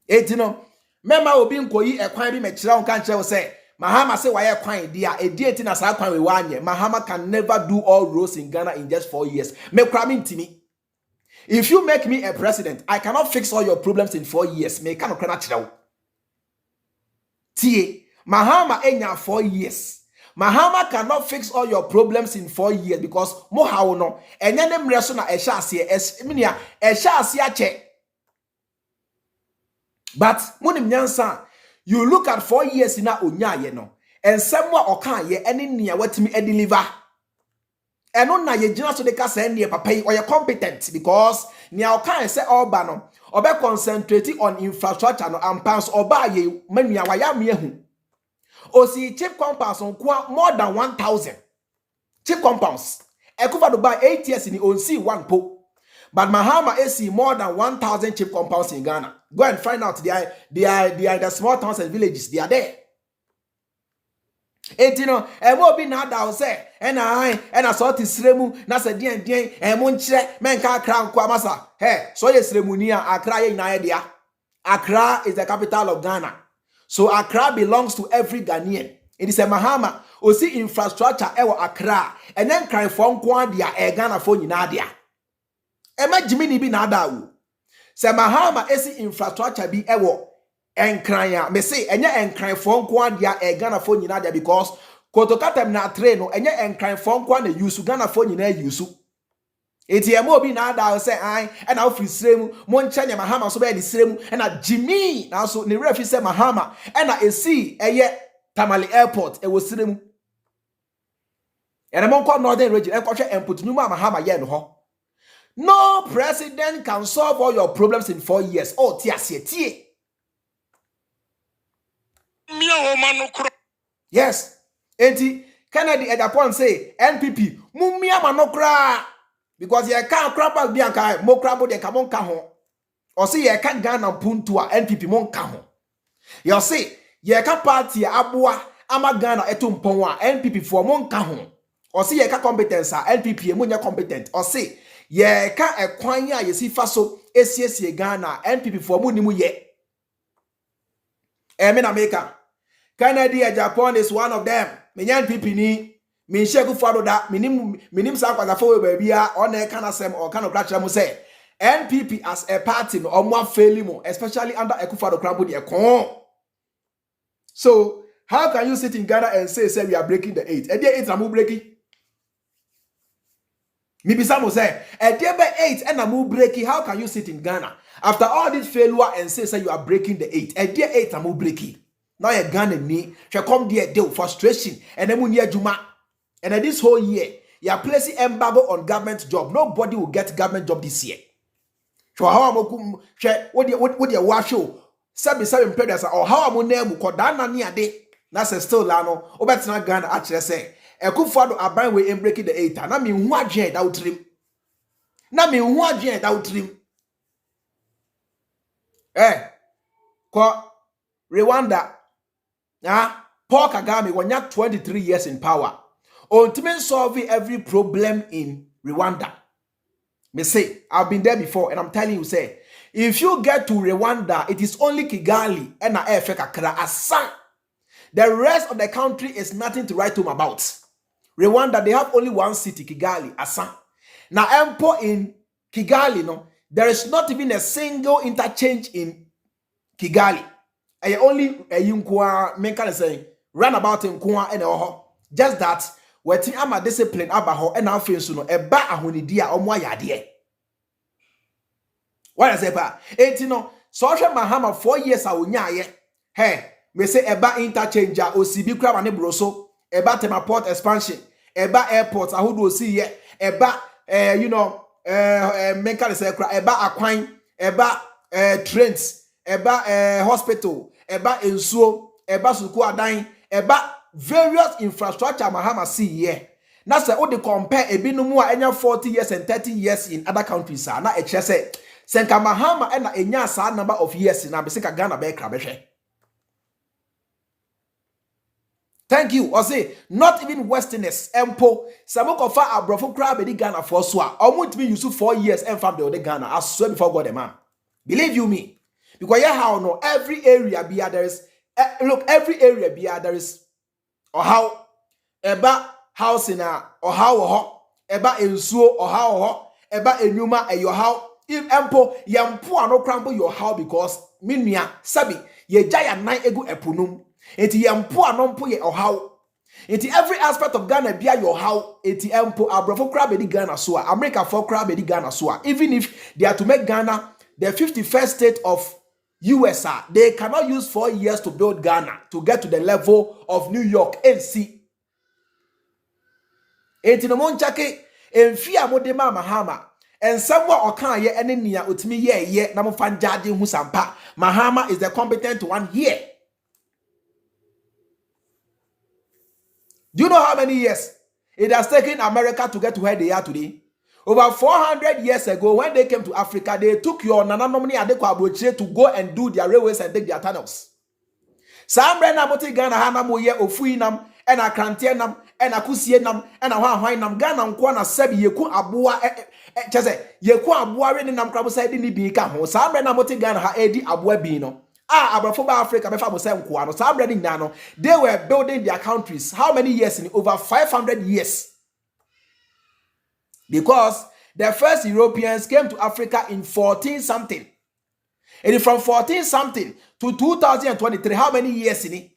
Etino mema obi nkoyi ekwan bi mekira on kan kire say Mahama say wa ye kwan dia eti na sa kwan we wanye. Mahama can never do all roads in Ghana in just 4 years. Me krami ntimi. If you make me a president, I cannot fix all your problems in 4 years. Me cannot chirawo. Tie, Mahama enya 4 years. Mahama cannot fix all your problems in 4 years because mo hawo no enya ne mreso na ehya ase minia ehya ase ache. But munim nyansa, you look at 4 years na onya ye no. And somewhere okan ye eni nia watimi deliver. Eno na ye jina so de ka say ne papa yi oye competent because nia okan say oba no obe concentrate on infrastructure no ampas oba ye manua wa ya me hu osi cheap compounds on more than 1000 cheap compounds Akufo Addo buy 8 years in on see one po but Mahama see more than 1000 cheap compounds in Ghana. Go and find out they are the small towns and villages, they are there. Etino emo bi na da o se ena so ti sremu na se den emo nkyere menka akra nko amasa so ye sremu ni Accra ye na ye dia. Accra is the capital of Ghana, so Accra belongs to every Ghanaian. It is a Mahama o see infrastructure e wo Accra and then cry for nko dia e Ghana fo nyina dia e ma jimini bi na da wo se Mahama esi infrastructure bi e wo enkranya me say enye enkran fo nko adia e Ghana fo nyina adia because Kotoka Terminal 3 no enye enkran fo nko na use Ghana fo nyina use eti emo obi na ada say an e na ofri sremu mo nchanya Mahama so be di sremu e na Jimmy na so ne refi say Mahama e na esi eye Tamale airport e wo sremu e na mo nko northern region e ko hwe input nyuma Mahama ye no ho. No president can solve all your problems in 4 years. Oh tie yes. Enti Kennedy Agyapong say NPP mumia manokra because ye can crap bi anka mo crap de ka mon ka ho. O say ye can Ghana puntu a NPP mon ka ho. You say ye can party aboa ama Ghana etumpon a NPP for mon ka ho. O say ye can competence a NPP mo nya competent. O say ye can ekwan a ye si fa so esiesie Ghana NPP for mo ni mu ye. Me na maker Kennedy Agyapong is one of them. Menyan NPP ni min Sheku Fado da minim sa kwazafo we babia on e kana sem or kind of crash mu say NPP as a party no omo faili mo especially under Akufo Addo Krabo de kon So how can you sit in Ghana and say we are breaking the 8? And the 8 are breaking. Maybe some will say, a day by 8 and I'm breaking. How can you sit in Ghana after all this failure and say you are breaking the 8? A day 8 I'm breaking. Now you're Ghana me, shall come there deal frustration and then when you're Juma. And this whole year, you're placing embargo on government job. Nobody will get government job this year. So how am I what you wash you? Seven predators or how am I name Kodana near day? That's still Lano. Obetina Ghana actually say. Akufo Addo aban we breaking the 8. Na me hu agyen da utrim. Na me hu agyen da utrim. Ko Rwanda. Paul Kagame wanya 23 years in power. Ultimately solving every problem in Rwanda. Me say, I've been there before and I'm telling you, say, if you get to Rwanda, it is only Kigali and Assin. The rest of the country is nothing to write home about. Rwanda, they have only one city, Kigali, Assin. Now, Empo in Kigali, no, there is not even a single interchange in Kigali. I only a men say run about in Kwa and Oho. Just that wetin ama discipline abaho and now feel no eba ahonidia omo ayade. What I say pa? Etino social mahama 4 years awunya ye. Hey, me say eba interchange OCB kra ne broso, eba Temaport expansion, eba airport ahodo osi ye, eba men say kra eba akwan, eba trains, eba hospital, eba ensuo, eba suku adan, eba various infrastructure mahama see here. Now say o de compare ebinumu a enya 40 years and 30 years in other countries na e kire say senka mahama e na enya sa number of years na be se ka Ghana be kra be hwe. Thank you. Or say not even westerners empo samokofa abrofo kra be di Ghana for so a omutimi use 4 years and fam de Ghana as swear before God the man. Believe you me. Because yeah, how no every area be there is look, every area be there is or how eba housing or how eba ensuo or how eba enuma e your how if empo yampo ano crampo your how because minua sabi ye jaya nan egu epunum enti yampo anompo ye or how enti every aspect of Ghana bia your how enti empo abrofo kra be di Ghana so America for kra be di Ghana so even if they are to make Ghana the 51st state of USA, they cannot use 4 years to build Ghana to get to the level of New York NC. Entinomon chake enfia modema Mahama and somewhere okan ye ene nia otimi ye na mo fan judge hu sampa. Mahama is the competent one here. Do you know how many years it has taken America to get to where they are today? Over 400 years ago, when they came to Africa, they took your nananomni adekwa abrochire to go and do their railways and dig their tunnels. Sambre na moti Ghana hana moye ofui nam, ena krantie nam, ena kusie nam, ena hwan nam. Ghana nkwa na sebi yeku aboa chese yeku aboa we ni nam krabo side ni bi ka ho. Sambre na moti Ghana ha edi aboa bi no. Abrafo ba Africa befa mo se nkwa no. Sambre ni no. They were building their countries. How many years in over 500 years? Because the first Europeans came to Africa in 14 something. And from 14 something to 2023, how many years in it?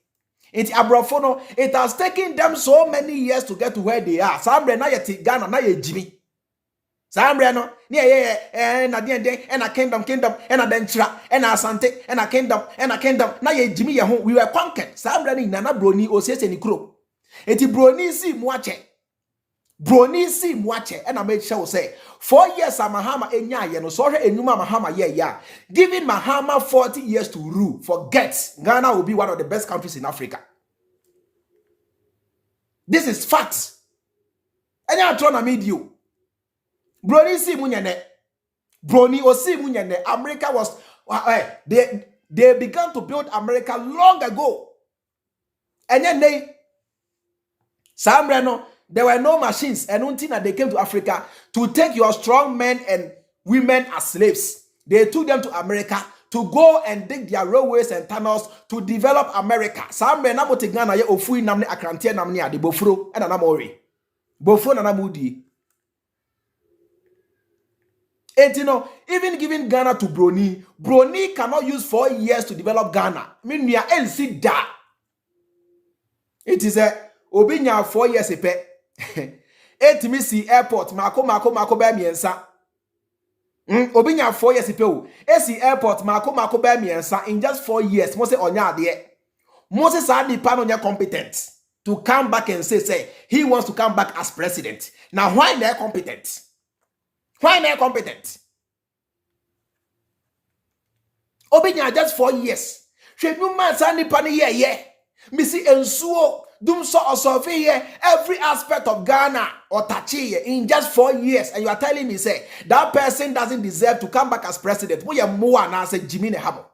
It has taken them so many years to get to where they are. Sambre na yeti Ghana na ye Jimmy. Sambre no na die and a kingdom and a denchra and a Asante and a kingdom na ye Jimmy ye ho we were conquered. Sambre ni nana broni osiese ni kro. Eti broni si muache. Broni si mwache and I made sure say 4 years a Mahama enya ye no so hwe enuma Mahama ye ya giving Mahama 40 years to rule. Forget Ghana will be one of the best countries in Africa. This is facts. Enya tro na medio. Broni si munyene. Broni osi munyene. America was they began to build America long ago. And then they Sambreno there were no machines, and until they came to Africa to take your strong men and women as slaves. They took them to America to go and dig their railways and tunnels to develop America. Some men na bote Ghana ye ofui namne akrantie namne ade bofuro and anamori. Bofuro na namudi. And you know, even giving Ghana to Broni cannot use 4 years to develop Ghana. Mean we are NC da. It is a obinya 4 years epe. 8 misi airport mako ba miensa. Obinya 4 years epe o. AC airport mako ba miensa in just 4 years. Mo se onya ade. Moses had the panel competent to come back and say he wants to come back as president. Now why they're competent? Why they're competent? Obinya just 4 years. She no man sani pani yeah. Missy ensuo dum so osofie every aspect of Ghana or Tachi in just 4 years, and you are telling me say that person doesn't deserve to come back as president. Moya moa na say Jimmy ne hamo.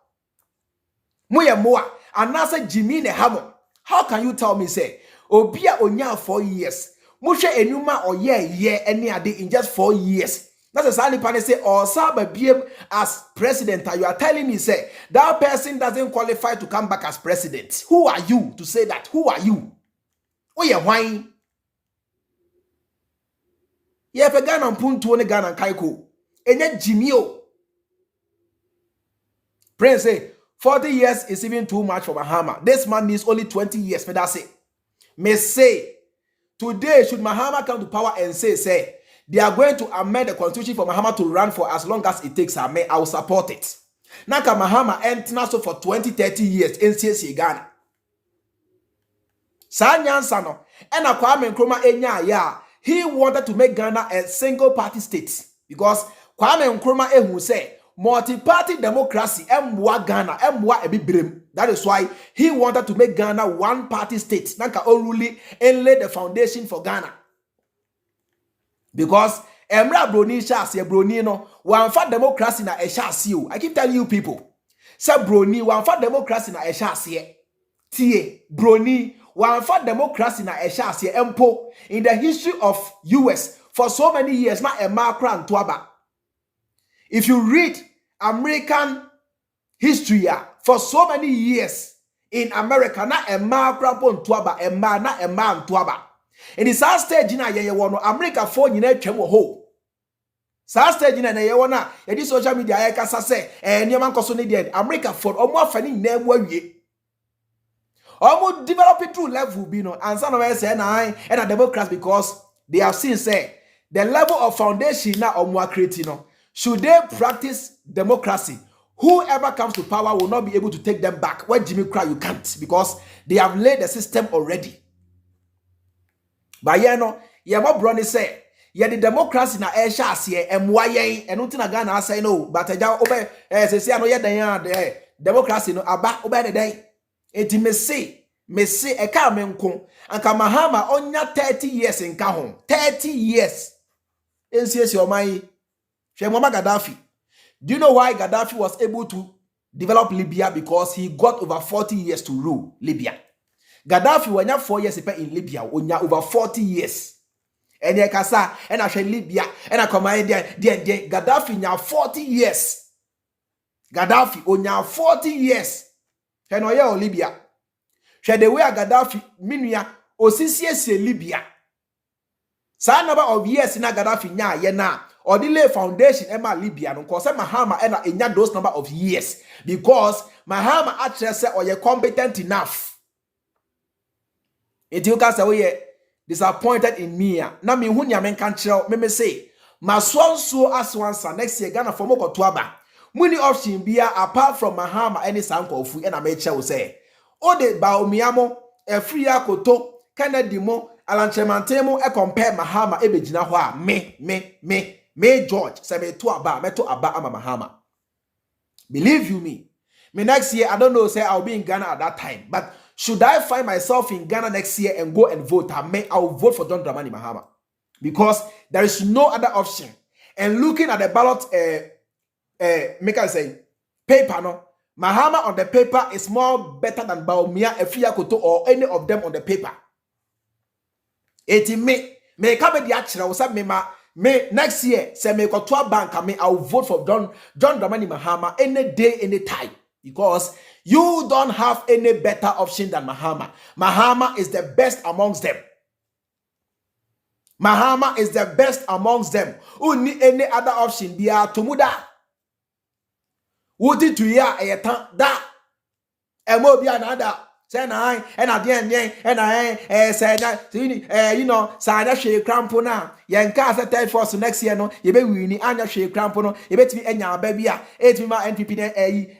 Moya moa and na say Jimmy ne hamo. How can you tell me say Obia onya 4 years? Mushe enuma or yeah any ade in just 4 years. That's a Sally Pane say or Saba BM as president. You are telling me say that person doesn't qualify to come back as president. Who are you to say that? Who are you? Oh yeah, why? Yeah, if a Ghana puntu ne Ghana kaiko. Enye Jimio. Prince say 40 years is even too much for Mahama. This man needs only 20 years. But that's it. May say today should Mahama come to power and say they are going to amend the constitution for Mahama to run for as long as it takes. I will support it. Naka Mahama enter so for 20-30 years in CSC Ghana. Sanyan no and Kwame Nkrumah enya ya. He wanted to make Ghana a single party state because Kwame Nkrumah ehu say multi-party democracy emwa Ghana emwa ebibrem. That is why he wanted to make Ghana one party state. Naka only and lay the foundation for Ghana. Because Emra Broni Shasi Broni no one for democracy na Eshasi. I keep telling you people. Say Broni one for democracy na Eshasi. Tie Broni one for democracy na Eshasi empo in the history of US for so many years na Emakra and Tuaba. If you read American history for so many years in America na Emakra and Tuaba Emma na Emma and Tuaba. In the same stage na ye wono America for nyina twem ho. Same stage na ye wona e di social media ye kasa se nyema nkoso ne dey America for omo afani na emu awie. Omo develop it through level bi no ansa no say na and democrats because they have seen say the level of foundation na omo create no should they practice democracy whoever comes to power will not be able to take them back. When Jimmy cry you can't because they have laid the system already. But no, mo broni say, the democracy na esha ase emwa yen eno nti na Ghana say no, but eja obe say no ye dan democracy no aba obe de den. Enti me say e ka me nko anka Mahama onya 30 years nka ho 30 years ensiesi oman hwe Muammar Gaddafi. Do you know why Gaddafi was able to develop Libya? Because he got over 40 years to rule Libya. Gaddafi wanya 4 years in Libya, onya over 40 years. And ye kasa, and I shall Libya, and I command there, Gaddafi nya 40 years. Gaddafi onya 40 years. And oya Libya. She the way Gaddafi minuya osisi se Libya. Sa number of years na Gaddafi nya ye na or the lay foundation ema Libya no cause Mahama ena enya those number of years because Mahama actually say oye competent enough. If you can say we disappointed in me, na me hu nyame kan kire me say masonso aswansa next year Ghana for moko toaba muni option bia apart from Mahama any sankofu e na me kire wo say o de ba omiamo e free akoto Kennedy mo alanchemantemo e compare Mahama e begina ho a me George say me to aba ama Mahama. Believe you me next year I don't know say I'll be in Ghana at that time, but should I find myself in Ghana next year and go and vote, I'll vote for John Dramani Mahama. Because there is no other option. And looking at the ballot, make I say, paper, no, Mahama on the paper is more better than Baumia, Efia Koto, or any of them on the paper. It may come the action, I will say, me next year, say, me go to a bank, I'll vote for John Dramani Mahama any day, any time. Because you don't have any better option than Mahama. Mahama is the best amongst them. Mahama is the best amongst them. Who need any other option? They are tumuda. Would it to ya etan da? Emo bi another. Say na and at the end and I say you know say share crampo na yen ka say third force next year no ye be win anya share crampo no ye betimi enya ba bia etimi ma NPP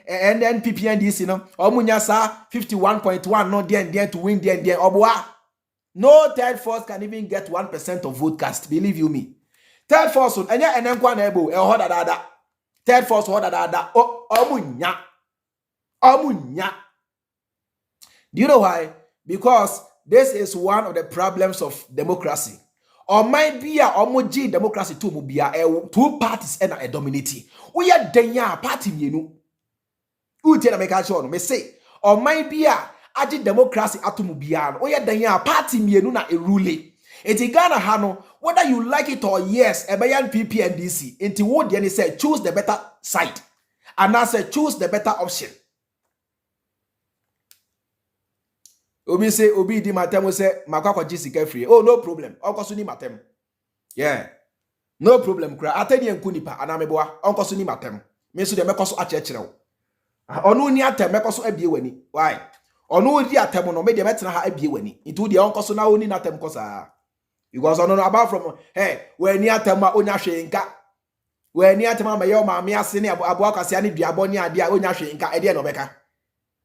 and NPP NDC no omunya sa 51.1 no there to win there oboa. No third force can even get 1% of vote cast, believe you me. Third force enya enenkwa na ebo e ho dada. Third force ho dada omunya. Do you know why? Because this is one of the problems of democracy. Or might be a homogeneous democracy to mubia two parties and a dominating. We are denya party you tell me sure me say or might be a agi democracy atumubia. We are denya party you na a ruling. It's Ghana hano whether you like it or yes, a NPP and DC. Into what they say choose the better side. And I say choose the better option. Obi say Obi di matem say makwakwa jisika free. Oh no problem. Onkoso ni matem. Yeah. No problem kra. Atani enku nipa anameboa. Onkoso ni matem. Me so de mekoso achechire wo. Onu ni atem mekoso abie wani. Why? Onu di atem no me de metena ha abie wani. Itu de onkoso na oni natem kosa. Because ono no about from when ni atem a onya hwenka. When ni atem ma ye o ma me ase ne aboa kwase ani duabo ni ade a onya hwenka e de no beka.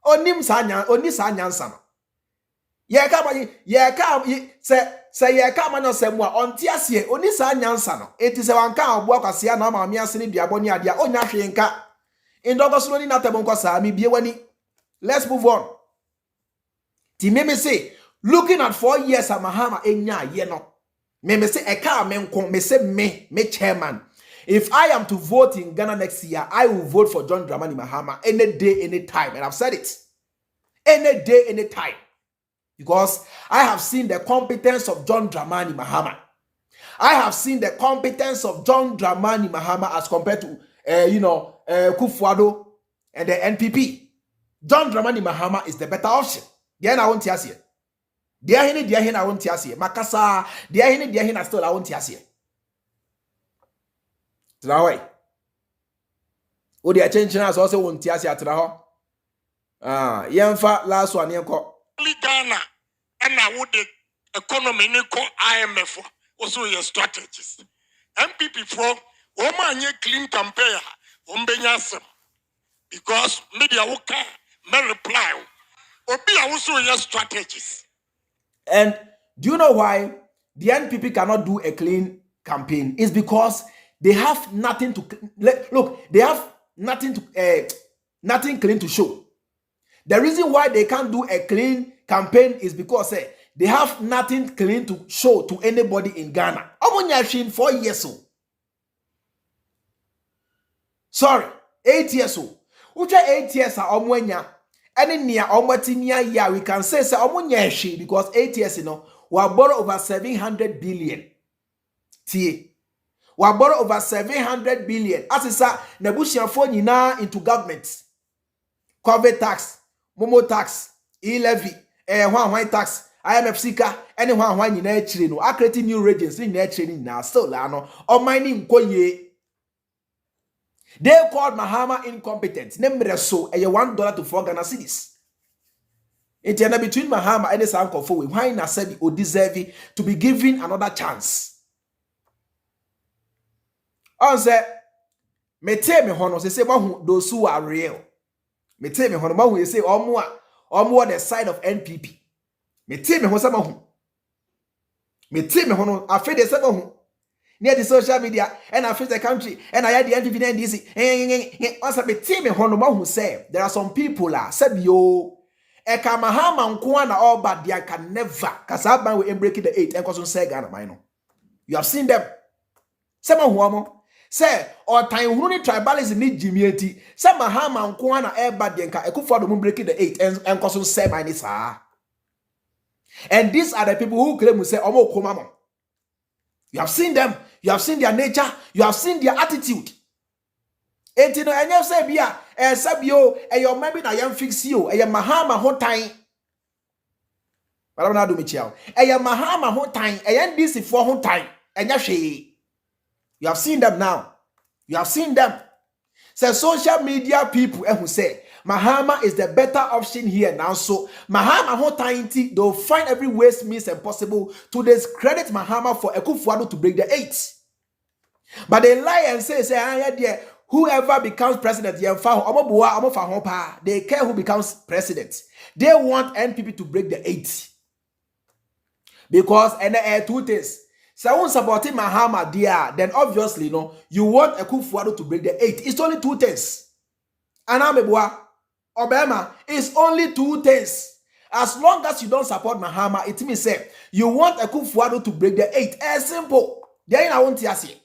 Onim sa nyansa no. Ye ka say ma no semu a onti ase oni sa nyansa no eti se wanka obo akwase na ma me ase ne duabo ni ade a onya hwenka indogo so ni natem nkosa mi bie wani. Let's move on. Ti me say looking at 4 years amahama enya ye no me say e ka me nko me say me chairman. If I am to vote in Ghana next year, I will vote for John Dramani Mahama any day, any time. And I've said it. Any day, any time. Because I have seen the competence of John Dramani Mahama. I have seen the competence of John Dramani Mahama as compared to, Akufo Addo and the NPP. John Dramani Mahama is the better option. Then I won't hear here. Dear I won't hear here. Makasa, dear still I won't hear here. Trawai. O de attention as also won't hear here traho. Yemfa last one yenko. Ghana and I would the economy IMF also your strategies. MPP from Omanye clean campaign Ombenyasem because media woka may reply. Obi also your strategies. And do you know why the NPP cannot do a clean campaign? It's because they have nothing to look. They have nothing clean to show. The reason why they can't do a clean campaign is because they have nothing clean to show to anybody in Ghana. Omunyashin 4 years old. Sorry, 8 years old. Ucha 8 years are omwenya. Any near omwatinia ya we can say omunyashi because 8 years we borrow over 700 billion. Tie. We borrow over 700 billion. As is nebushia phone nyina into government. COVID tax, Momo tax, e-levy, one tax, IMF sika, anyone one in a no, accreting new regions in their training now, still lano, or mining koye. They called Mahama incompetence. Name so a $1 to 4 Ghana cedis. It's between Mahama and his uncle for why Nasebi or deserve to be given another chance. On say, me tell me hono say those who are real. Me tell me hono who say or the side of NPP. Me tell me hono me tell me hono afraid the seven near the social media and I face the country and I had the NPP and DC. Also me tell me hono who say there are some people said yo Eka Mahama nkwana all but they can never kasaba we break the 8 and cause say Ghana mine. You have seen them. Some who say or time huni tribalism ni jimieti. Some Mahama nkwana but they can Akufo Addo break the 8 and cause say mine sir. And these are the people who claim to say omo komamo. You have seen them. You have seen their nature. You have seen their attitude. Enti no enye say bia sabio your maybe na yam fix you Mahama ho tan wala na do me chiao Mahama ho tan NDC for ho tan enya hwe. You have seen them now. You have seen them. Say social media people who say Mahama is the better option here now. So Mahama whole tiny, they'll find every ways, means and possible to discredit Mahama for Akufo Addo to break the 8. But they lie and say, whoever becomes president, they care who becomes president. They want NPP to break the 8. Because and two things. So when supporting Mahama there, then obviously you want Akufo Addo to break the 8. It's only 2 things. And Obama, it's only 2 things. As long as you don't support Mahama, it means say you want Akufo Addo to break the 8. It's simple. There I want to say.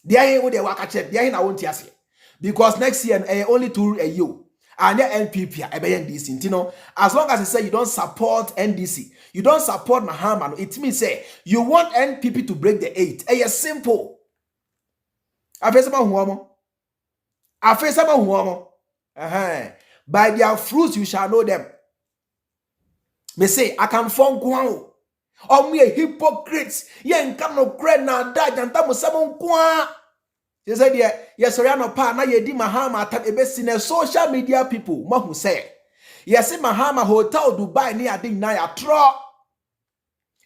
There with the waka check. There I want to say. Because next year only 2 a year. And the NPP NDC. As long as you say you don't support NDC, you don't support Mahama, it means say you want NPP to break the 8. It's simple. By their fruits you shall know them. Me say I can form kwao. Me a hypocrites. Yen come no cred na da janta mo sabon kwa. You said yes no pa na ye di Mahama tab ebesi social media people mo hu say. Yes Mahama hotel Dubai ni ade na ya tro.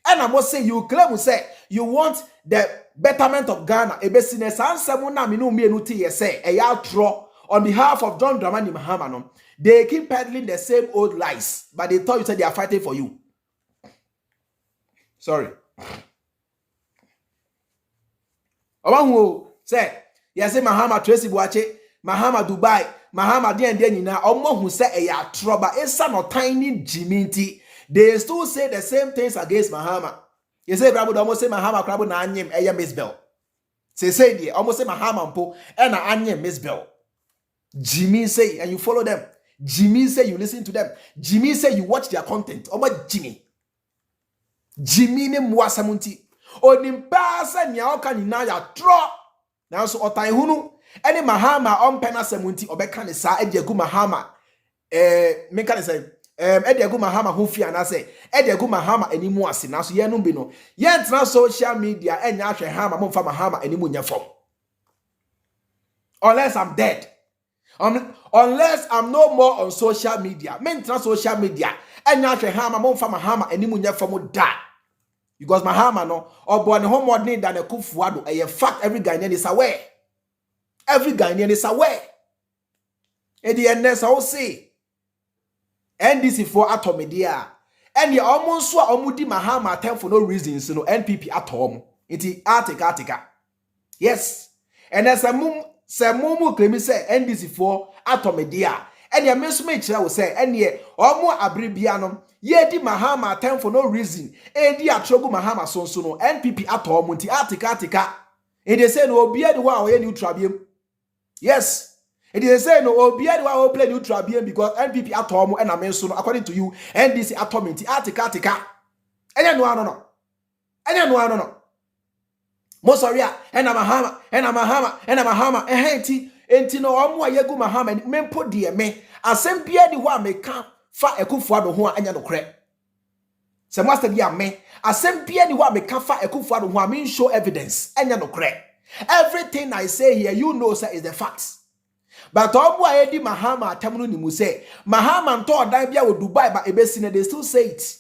And I must say you claim say you want the betterment of Ghana ebesi ne sansem na me no me enu ti say e ya tro. On behalf of John Dramani Mahama, they keep peddling the same old lies, but they thought you said they are fighting for you. Sorry. Obanwo say, yes, Mahama Tracy Buache, Mahama Dubai, Mahama Dianina, Omo say a ya trouble, it's not tiny Jiminti. They still say the same things against Mahama. You say, Brabo, almost say Mahama Crabo na anyem, a Miss Bell. Say, dear, almost say Mahama Po, and anyem Miss Bell. Jimmy say, and you follow them. Jimmy say, you listen to them. Jimmy say, you watch their content. Oma Jimmy. Jimmy ne mwa samunti. Onimpasa nyaoka ni na ya tro. Now so otai hunu. Eni Mahama ompena samunti. Obeka ne sa ediagu Mahama. Meka ne say. Ediagu Mahama hufi anase. Ediagu Mahama eni muasi. Now so yenum bino. Yentra social media. Enya ashwe hama. Mumfa Mahama eni munya fom. Unless I'm dead. Unless I'm no more on social media, mental social media, and now Hama, Monfa Mahama, and Nimunya from da. Because Mahama no, or born home more than a Akufo Addo, a fact every Ghanaian is aware. Every Ghanaian is aware. And the NS all say, and this is for Atomedia. And you almost saw Omudi Mahama time for no reasons, NPP at home. It's Artica. Yes. And as a mum. Se mumu claim say NDC for Atomedia. And your message will say, and ye omo abribianom, ye di Mahama time for no reason. E di atrogu Mahama sonsuno NPP atomunti atika. And they say no obia the one or neutral beam. Yes. And they say no obia the one or play neutral beam because NPP atomu and amensuno according to you NDC atominti atika. And no. Mosoria, and a Mahama, enti no omo ayegu Mahama, mempo die me, asem bia di wa me ka fa Akufo Addo ho anya no kre. Se master bia me, asem bia di wa me ka fa Akufo Addo ho me show evidence, anya no kre. Everything I say here, you know, sir, is the facts. But omo ayedi Mahama atamunu ni mu say, Mahama nto dan bia wo Dubai ba ebesi na they still say it.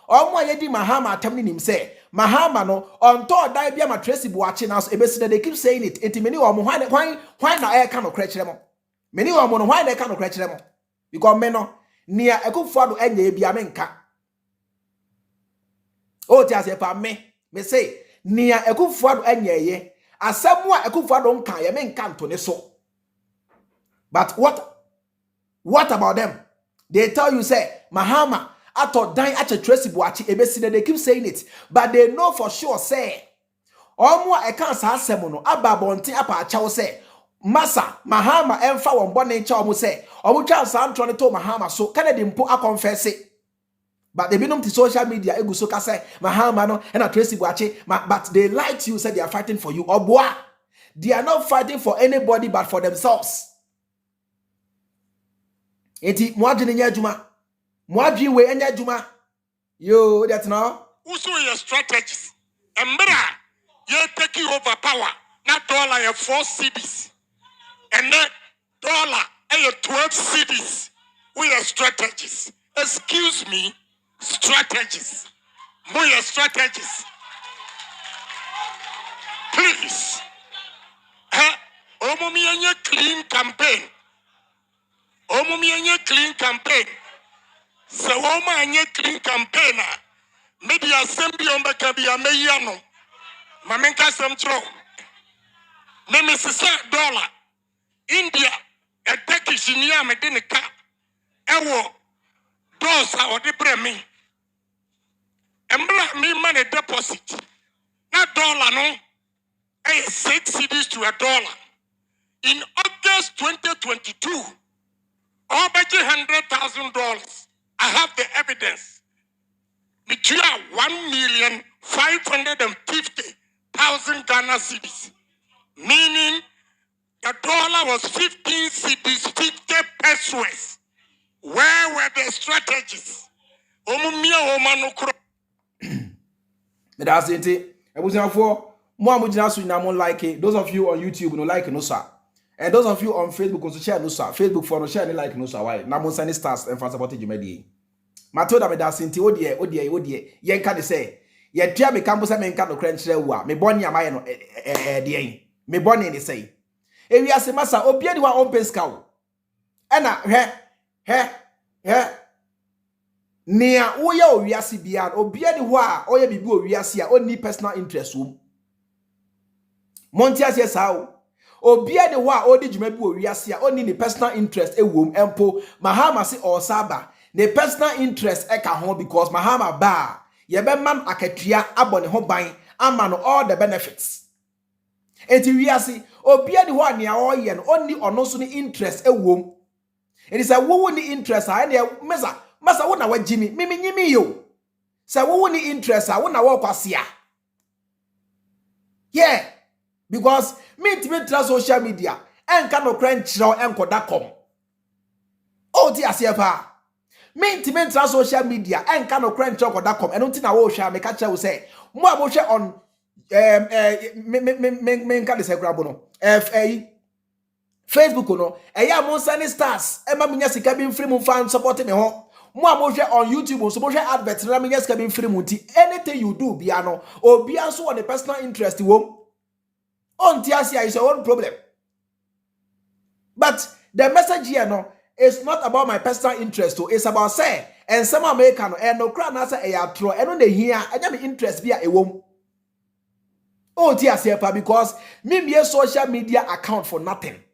Omo ayedi Mahama atamunu ni say, Mahama no on to die bia ma Tracy Buache now so ebesi they keep saying it. Enti many omo why na e ka no kra kire mo. Many omo no why na e ka no kra kire mo. Because me no nia Akufo Addo enye bia me nka. O ti ase pa me say nia Akufo Addo enye ye. Asemu a Akufo Addo nka ye me nka nto ne so. But what about them? They tell you say Mahama ato dan ache Tracy Buache ebesi they keep saying it, but they know for sure say omo e kan sa asem no ababonte apa achawo say masa Mahama emfa won bone ncha omo say omo twa sa antro ne to Mahama so Kennedy mpo akonfess. But they binom to social media egu so ka say Mahama no and Tracy Buache but they lie to you, say they are fighting for you. Oboa, they are not fighting for anybody but for themselves. Enti moadwene nya adwuma Mwadri we enya juma. Yo, that's now. Also your strategies. Embra, you're taking over power. Not dollar your 4 cities. And that dollar Hey, 12 cities. We are strategists. Excuse me, strategists. We are strategists. Please. Omumienye clean campaign. Omumienye clean campaign. Se woma anye clean campaign. Maybe assembly on bakabi ameyano. Mamenka Central. Meme $6 India. A Turkish niya medine ka. Ewo. Dosa or the bremi. Embla me money deposit. Not dollar no. 6 cities to $1. In August 2022, all budget $100,000. I have the evidence. Between 1,550,000 Ghana cedis, meaning the dollar was 15 cedis, 50 pesos. Where were the strategies? That's it. I was for more like it. Those of you on YouTube no like no sir. And those of you on Facebook also share no sir. Facebook for no share no like no sir. Why? Namo send stars and fans about you medi. Matoda me that's it. Odie. Yen can say. Ye tia me campus me nka no krenchre wa. Me boni amaye no de. Me boni ni say. E wi ase masa obi ani wa on peska wo. E na he Nia oya owiase bia obi ani ho a oya bibi owiase a oni personal interest wo. Monti ase sao. Obi ani ho a odi djuma bi owiase a oni ni personal interest ewom empo Mahama se osaba. Ne personal interest eka ho because Mahama ba ye be man akatua abone ho ban ama no all the benefits. Enti wiase obi ani ho a nia oye no oni ono so ni interest ewom. It is a wo ni interest a na masa wo na wagimi mimi nyimi yo. Say wo ni interest a wo na wo kwasia. Yeah, because me tra social media enka no kran chiro enkoda.com. Oh ti asie pa. Me tra social media enka no kran chiro enkoda.com. Eno ti na wo hwa me ka kire wo say mo a mo hwe on me nka de say grabo no. Facebook no eya mo send stars e ma munya sika bi mfiri mu fan support me ho mo amohwe on YouTube so mo hwe advert na munya sika bi mfiri mu nti anything you do bia no obi anso on the personal interest wom on ti asia is your own problem. But the message here no is not about my personal interest, it's about say and some American and no cra na say e atro eno na hia anya me interest bia ewom. Oh ti asia pa because me social media account for nothing.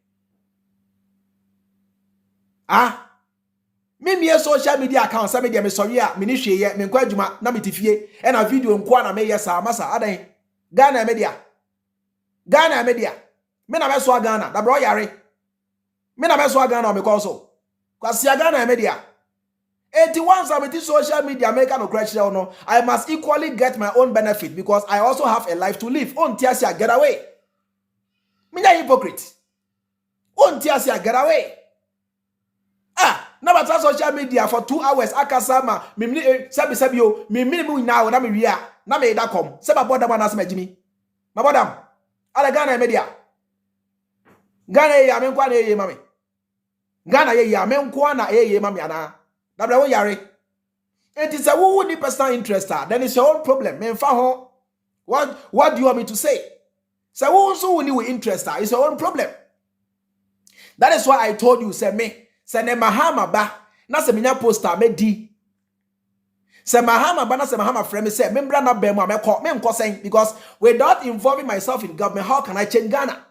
Me social media account say me dey me sorry a me ni hweye me nkwa adwuma na me tifie e na video nkwa na me yesa masa adan Ghana media me na be so Ghana da bro yare me na be so Ghana me call so kwasi Ghana media 81 70 social media make no crash no I must equally get my own benefit because I also have a life to live on tiasia get away me na hypocrite on tiasia get away. Now social media for 2 hours akasama mimni sabi yo mimni mu na na me wia na me da kom se ba boda na asema jimi ma bodam ala Ghana media Ghana ya me nkwa na eye mami Ghana ye ya me nkwa na eye mami ana da bra wo yare it is a who ni personal interest then it's your own problem me fa ho what do you want me to say so who so ni we interest it's your own problem. That is why I told you say me se ne Mahama ba na se menya poster me di se Mahama ba na se Mahama frame say membra na ba mu a me nko sen because without involving myself in government how can I change Ghana?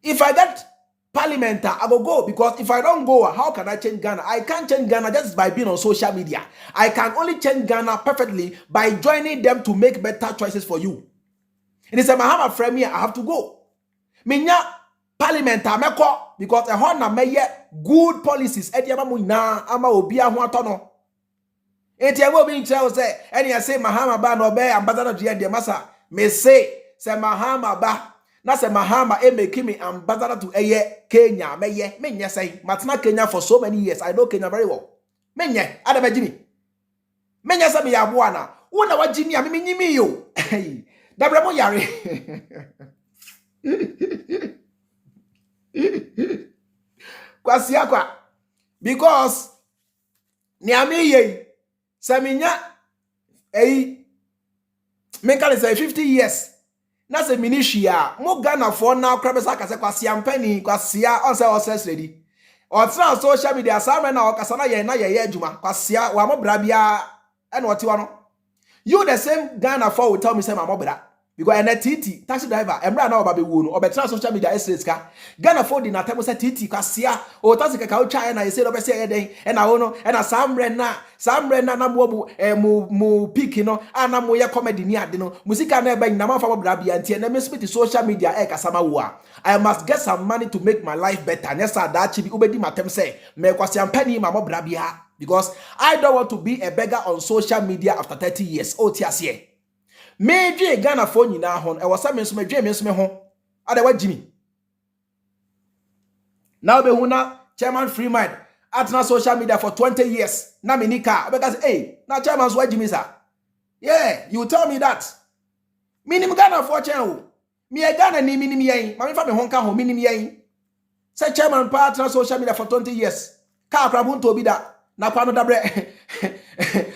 If I get parliament I will go because if I don't go how can I change Ghana? I can't change Ghana just by being on social media. I can only change Ghana perfectly by joining them to make better choices for you. It is a Mahama frame here I have to go. Menya parliament ameko because a hon na meye good policies ediama mu na ama obi aho atono enti e wo bi nkyerɛ say eni say Mahama ba no be ambassador de masa me say Mahama ba na say Mahama e make me ambassador to Kenya meye menye say matna Kenya for so many years I know Kenya very well menye adaba jimi menye say me ya boa na wo na wa jimi a me nyimi yo dabra mo yare kwasia kwa because niami ye saminya me can say 50 years na se minishia mo Ghana for now krabesa ka se kwasia mpani kwasia on say ready or trans social media sama na okasa na ye adwuma kwasia wa mo bra bia e na otiwa no you the same Ghana for will tell me say ma mo bra because na TT taxi driver emra na oba be wo no obetra social media esreska Ghana for di na temo say TT kwasia o taxi ka ucha na ye say obe say eden e na wo no e na samre na na mo mu pick no ana mo ye comedy ni ade no musika na e ba nyina ma fa mo bra bia ntie na me speak social media e kasama wo a I must get some money to make my life better. Yes, that chibi ubedi matem say me kwasi ampani ma mo bra bia because I don't want to be a beggar on social media after 30 years. Oh tiasie. Me dwe Ghana for nyina ho e wasa me so me dwe me so me ho ade wa Jimmy. Now be huna chairman Freemind at na social media for 20 years. Na me nika because hey, na chairman so Jimmy sir. Yeah, you tell me that. Minim Ghana for chen me a Ghana ni minim yen. Ma me fa me ho nka ho minim yen. Say chairman part na social media for 20 years. Ka akrabun to bi da na kwa no dabre.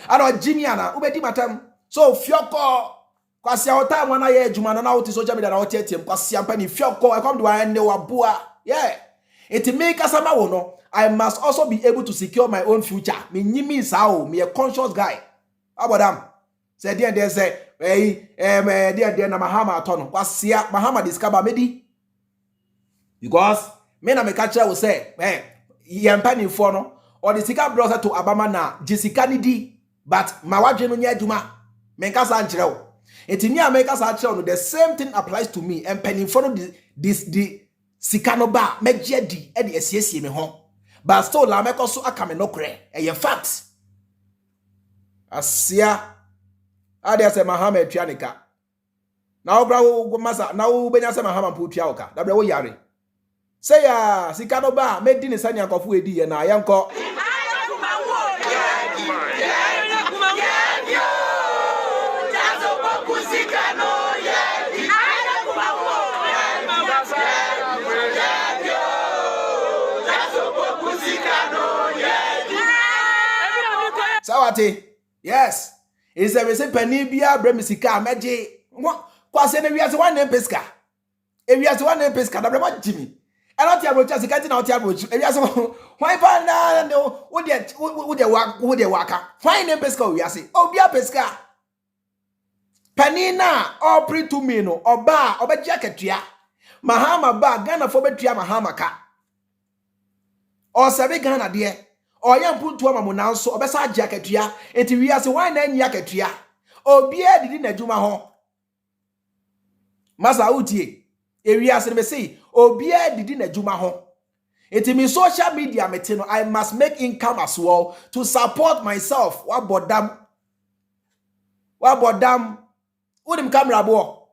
Ado Jimmy ana ubedi matam. So fioko kwasi awota mwana ye adwuma na wo ti social media na wo tietiem kwasi ampani fioko e come do ande wabua. Yeah. It make asama wo no. I must also be able to secure my own future. Me nyimi sao, me a conscious guy. How about them? Say there say there na Mahama atono. Kwasia Mahama discover medi. Because me na me catch will say, yampani for no or the sika brother to Abama na Jessica ni di but mawadwe no nya adwuma. Me kasa ankyerɛ. Etimi a me kasa ankyerɛ no the same thing applies to me and penny for the sika no ba megye di e de asiesie me ho. But still la me koso aka me no kre. E fact. Asia ade ase Mahama atuanika. Na obra wo masa na wo benya se Mahama mpo tua oka. Da bra wo yare. Say ya sika no ba me di ne sanya nkofo edi ye na yanko. Sawati. Yes. Is there a penny bia bremisika meji? Kwase na wiase wan na peska. E wiase wan na peska da brema Jimmy. E no tia brocha sika ti na o tia brocha. E wiase why pa na no wo de waka. Why na peska o wiase? O bia peska. Penny na all pre to me no oba obeji akatua. Mahama ba Ghana fo betua Mahama ka. O sabe Ghana de oya mpuntu amamu nanso obesa agye akatua enti wiase wan na anyi akatua obi adidi n'adwuma ho masa utie e wiase me say obi adidi n'adwuma ho enti me social media mete no I must make income as well to support myself wa bodam udim camera bo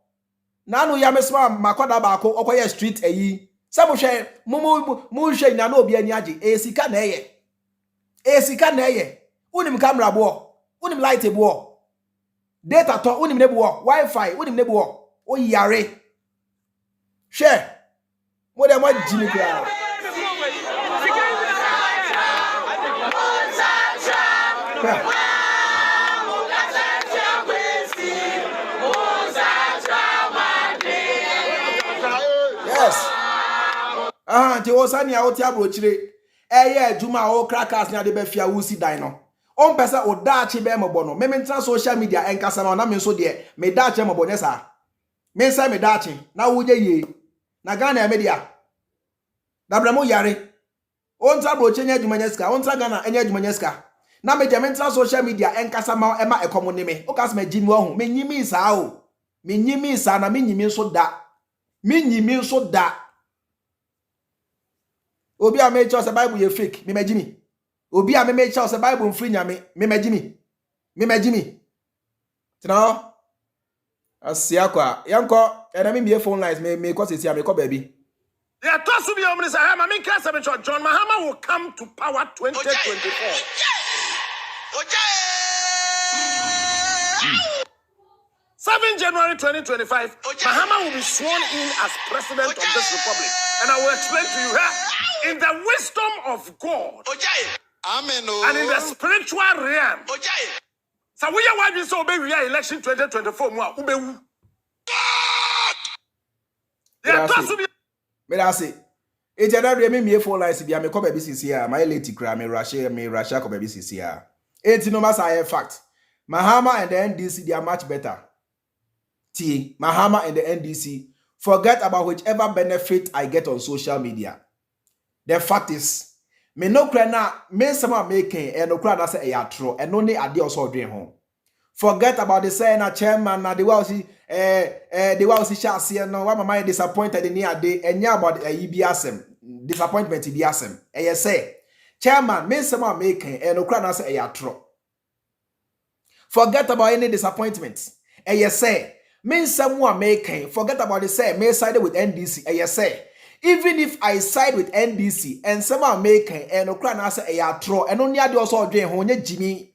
na anu ya mesma makoda ba ko okoye street eyi samu hwe mu hwe ina na obi ani agye e sika na eye esika na eye unim camera bo unim light bo data to unim ne bo wifi unim ne bo o yare share mo de mo Jimmy kra yes ti osani a oti abrochire eye adwuma o crackers na de be fia wusi dan no on pesa o daachi be mo bono me mentra social media enkasa na me so de me daachi mo bonye sa me say me daachi na wuje ye na Ghana media dabra mo yare on tra bro chenya adwuma nyeska on tra Ghana enya adwuma nyeska na me je mentra social media enkasa ma ema ekomo ne me o kas me jimi ho me nyimi sa o me nyimi sa na me nyimi so da obi a make sure say Bible ye fake me Jimmy. Obi a make sure say Bible free nyame me Jimmy. Tino asia kwa yanko ena me phone lines me cause sia me ko baby. Yeah, to so be omni say ma me can say John Mahama will come to power 2024. 7 January 2025, Mahama will be sworn in as president of this republic. And I will explain to you here, in the wisdom of God and in the spiritual realm. So we are why we so we are election 2024. But I say, it's another me for life. Be me come baby CCA. My lady cry me Russia come baby CCA. It's no matter fact. Mahama and the NDC they are much better. Mahama and the NDC forget about whichever benefit I get on social media. The fact is, me no cry na me sama making and no cry na say a true and only ade also dream home. Forget about the saying na chairman na the way see shasi no why mama disappointed in here day and about EBSM disappointment EBSM. E say chairman me sama making and no cry na say a true. Forget about any disappointments. E say me someone making forget about the say me sided with NDC. E say even if I side with NDC and someone making and no cry na say a true and only ade also dream home Jimmy.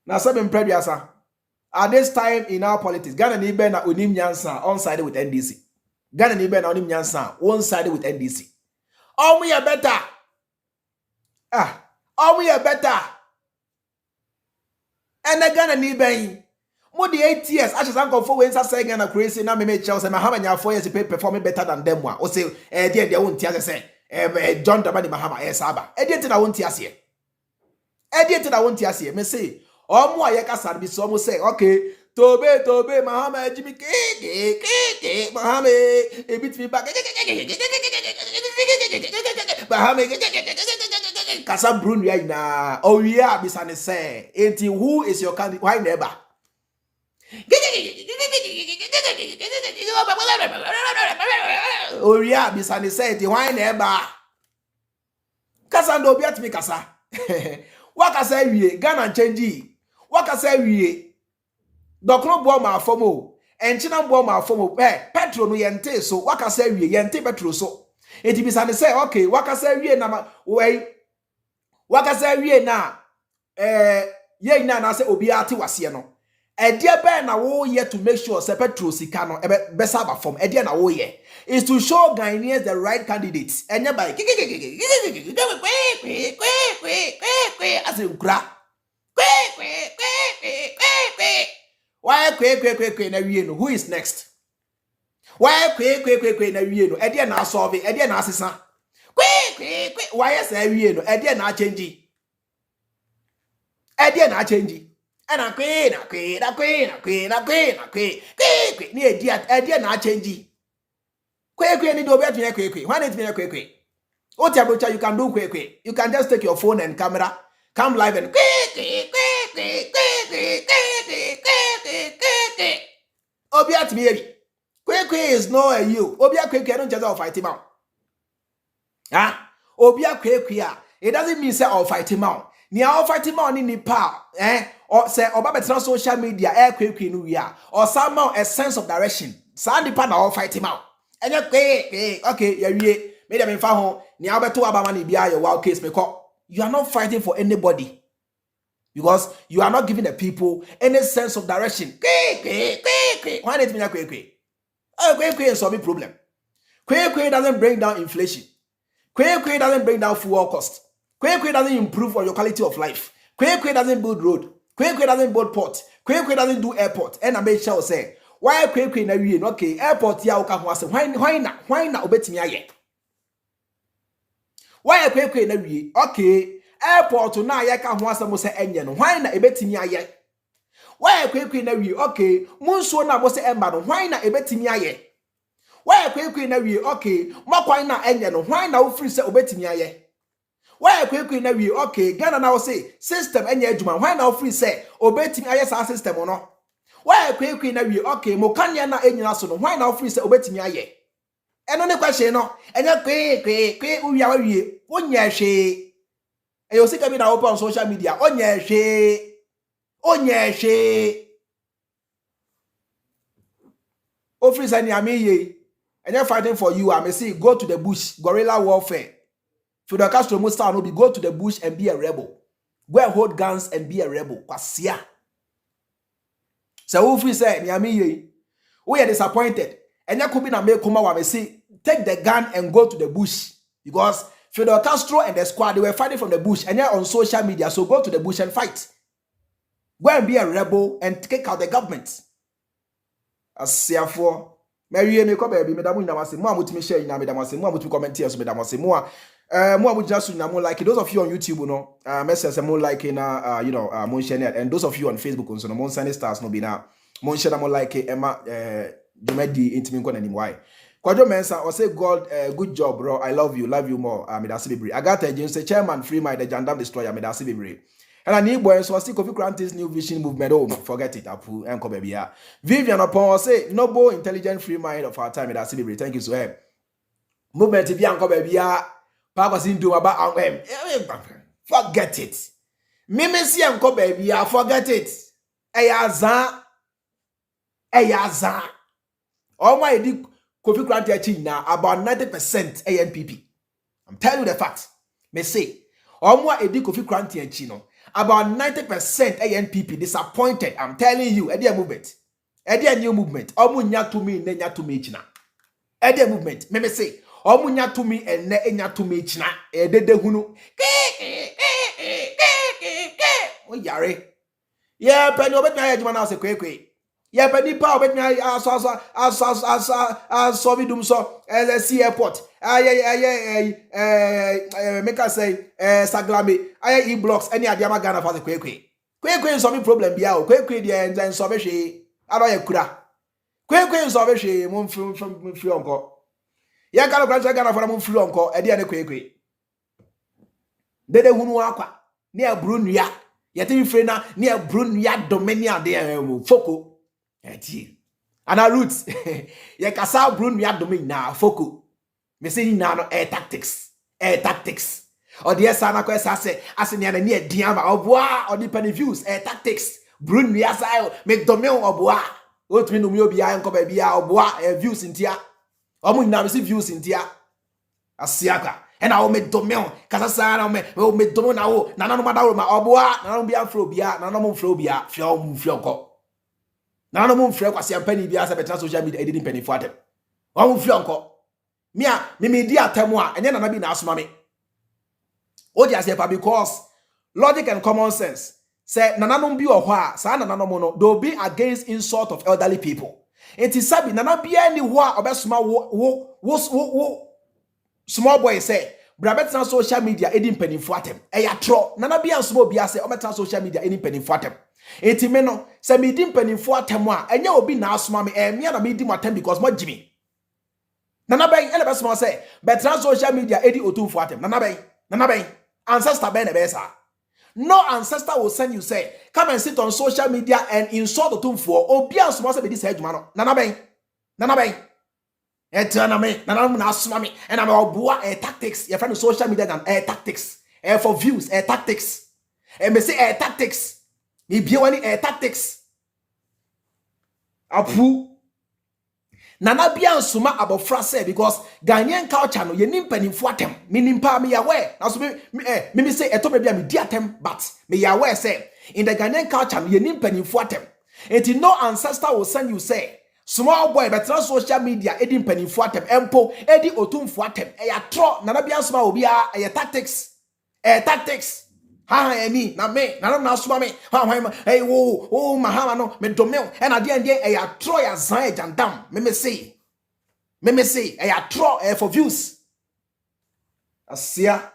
Now, seven previous at this time in our politics, Ghana ni ben na onim nyansa on side with NDC. Ghana ni ben na onim nyansa one side with NDC. All we are better. All we are better. And the Ghana ni ben more the 8 years. I just uncle for when say Ghana crazy now me Chelsea. Mahama nya 4 years to performing better than them one. O say they won't tia say John Dramani Mahama Saba. Edited I won't tia say. Edited I won't tia say. Me say. Omo ayeka sarbi so mo say okay tobe Mahama Jimmy Mahama e bit me back Mahama kasa brun ya na o wi abisane say enti who is your candidate why never o wi abisane say enti why never kasa ndo obi atimi kasa waka say wie Ghana change waka say wie dokno bo ma afomo enchina bo ma afomo petrol no yente so waka say wie yente petrol so eti bisa ne say okay waka say wie na we waka say wie na ye ina na say obi ate wase no edie be na wo ye to make sure say petrol sika no be saba form edie na wo ye is to show Ghanaians the right candidates enye by as in gra why kwe na wie no who is next why kwe na wie no edie na solve edie na asesa kwe why say wie no edie na change ana kwe ni edie na change kwe ni do be atun kwe why not me kwe what about you can do kwe you can just take your phone and camera come live and Obiat me kwe is no you Obia kwe don't just fight him out. Obia kwe it doesn't mean say I'll fight him out. Ni I'll fight him out in the power or say oba betra social media kwe no we are or somehow a sense of direction sandy pa na I'll fight him out. And okay ya wie me dem fa ho ni abeto abama ni bia your wild case me call. You are not fighting for anybody because you are not giving the people any sense of direction. Why did me kwe? Kwe is solving problem. Kwe doesn't bring down inflation. Kwe doesn't bring down fuel cost. Kwe doesn't improve on your quality of life. Kwe doesn't build road. Kwe doesn't build port. Kwe doesn't do airport. And I make sure say why kwe na we okay airport ya uka ho ase why na obetimi aye. Why kwe na we okay airport na aye ka ho ase mo se enye no why na ebetimi aye. Why kwe na we okay munso na bo se emba no why na ebetimi aye. Why kwe na we okay makwan na enye no why na wo free se obetimi aye. Why kwe na we okay Ghana na wo say system enye adwuma why na wo free se obetimi aye sa system no. Why kwe na we okay mo kanya na enyina so no why na wo free se obetimi aye. Eno ne question no enye kwe uwia wawie wonya hwe e o sika bi na open on social media onya hwe o free say ni ameye enye fighting for you I may say go to the bush guerrilla warfare Fidel Castro must start no be go to the bush and be a rebel go and hold guns and be a rebel kwasia So who free say nyame ye. We are disappointed. And you could be na me kuma wa me say take the gun and go to the bush because Fidel Castro and the squad they were fighting from the bush and they're on social media. So go to the bush and fight. Go and be a rebel and take out the government. As therefore, Mary me ko baby me da mu nyamase mo amutimi share nyina me da mase mo amutimi comment here so me da mase mo mo abu just nyina mo like those of you on YouTube no message mo like na mo share it and those of you on Facebook so no mo send stars no be na mo share mo like Emma Jumedi intimi ko nanim why Kwajo Mensa or say God good job bro I love you more me da se bebre Agatha James say chairman Freemind the Jandam destroyer me da se bebre. And I need boy so see Kofi Grantis new vision movement. Oh, forget it. Apu enko baby ya. Vivian upon say noble intelligent free mind of our time. That's it. Thank you so much. Movement if enko baby ya. Papa do about forget it. Mimi si enko baby ya. Forget it. Eyaza. All my di Kofi Grantis now about 90% NPP. I'm telling you the fact. Me say. All my edi Kofi Grantis no. About 90% NPP disappointed. I'm telling you, a movement. A new movement. Omunya to me, nenya to me china. A movement. Me say, Omunya to me and nenya to me china. E de hunu. Oh yare. Yeah, penny obet me juma na se kwekwe. Yeah, penny pa obet me so bi dum so sea airport. Make us say Saglame e-blocks any adiama Ghana for the kwekwe so me problem bia o kwekwe de so be hwe ado ye kura kwekwe so be hwe mo mfiri onko ya kala kwancha Ghana for mo mfiri onko e de ne kwekwe dede hunu akwa ne abru nua yete mfiri na ne abru nua domani ade foko eti ana roots ye kasa abru nua domani na foko me say na no tactics or the sana kwesa say Assin na ne diama oboa or the penny views tactics brun ya say me domain oboa otumi no mi obi a enko ba bia oboa views ntia omo na me see views ntia asiaka and I me domain kasa sana me domain na wo na no madawo ma oboa na no bia afro bia na no mo fro bia fio ko na no mo fro kwase penny bia say betra social media edin penny for them o fio ko me di atemu a enye na bi na asoma me o dia say because logic and common sense say nananom bi ohwo a sa nananom no they will be against insult of elderly people. It is sabi nana bia ni ho a obesoma wo small boy say brabetna social media edin penifo atem eya tro nana bia nsoma bia say obetna social media edin penifo atem enti me no say me edin penifo atem a enye obi na asoma me me na me edin atem because mo jimi nana ben ele besoma say betra social media edin otumfo atem nana ben ancestor ben ebesa. No ancestor will send you say come and sit on social media and insult otumfo obi ansoma say be this edwuma no nana ben etana me nana na asoma me and am oboa tactics your friend social media than tactics for views tactics me say tactics me bi wani tactics apu nana bia nsoma abofra say because Ghanaian culture no ye nimpanimfo atem me nimpa me aware na so me say etobe bia me di atem but me aware say in the Ghanaian culture no ye nimpanimfo atem enti no ancestor will send you say small boy betra social media edi mpanimfo atem empo edi otumfo atem ya tro nana bia nsoma obi a tactics ha eni na me na asoma me ha wo mahama no me domel e na de ya tro ya zan jandam me say ya tro for views asia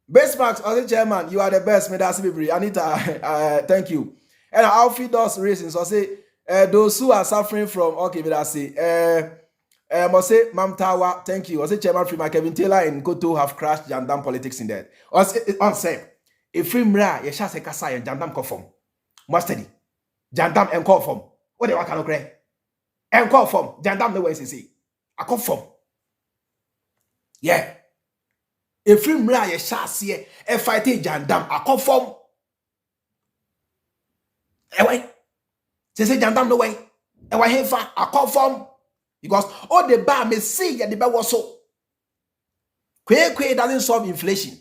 best max as chairman you are the best me that's be Anita thank you and I'll feed those reasons so say those who are suffering from okay but I say must say Mam Tawa, thank you. I say Chairman Freemind Kevin Taylor and Koto have crashed Jandam politics in there. On say if Freemra, ye shall say Kasai and Jandam conform. Mustedy. Jandam and conform. What they can agree? And conform. Jandam the way say. I conform. Yeah. If Freemra, ye shall see a fighting Jandam, I conform. Anyway, say Jandam the way. And why he fa I conform. Because all the bar may see that the bar was so. Kwe doesn't solve inflation.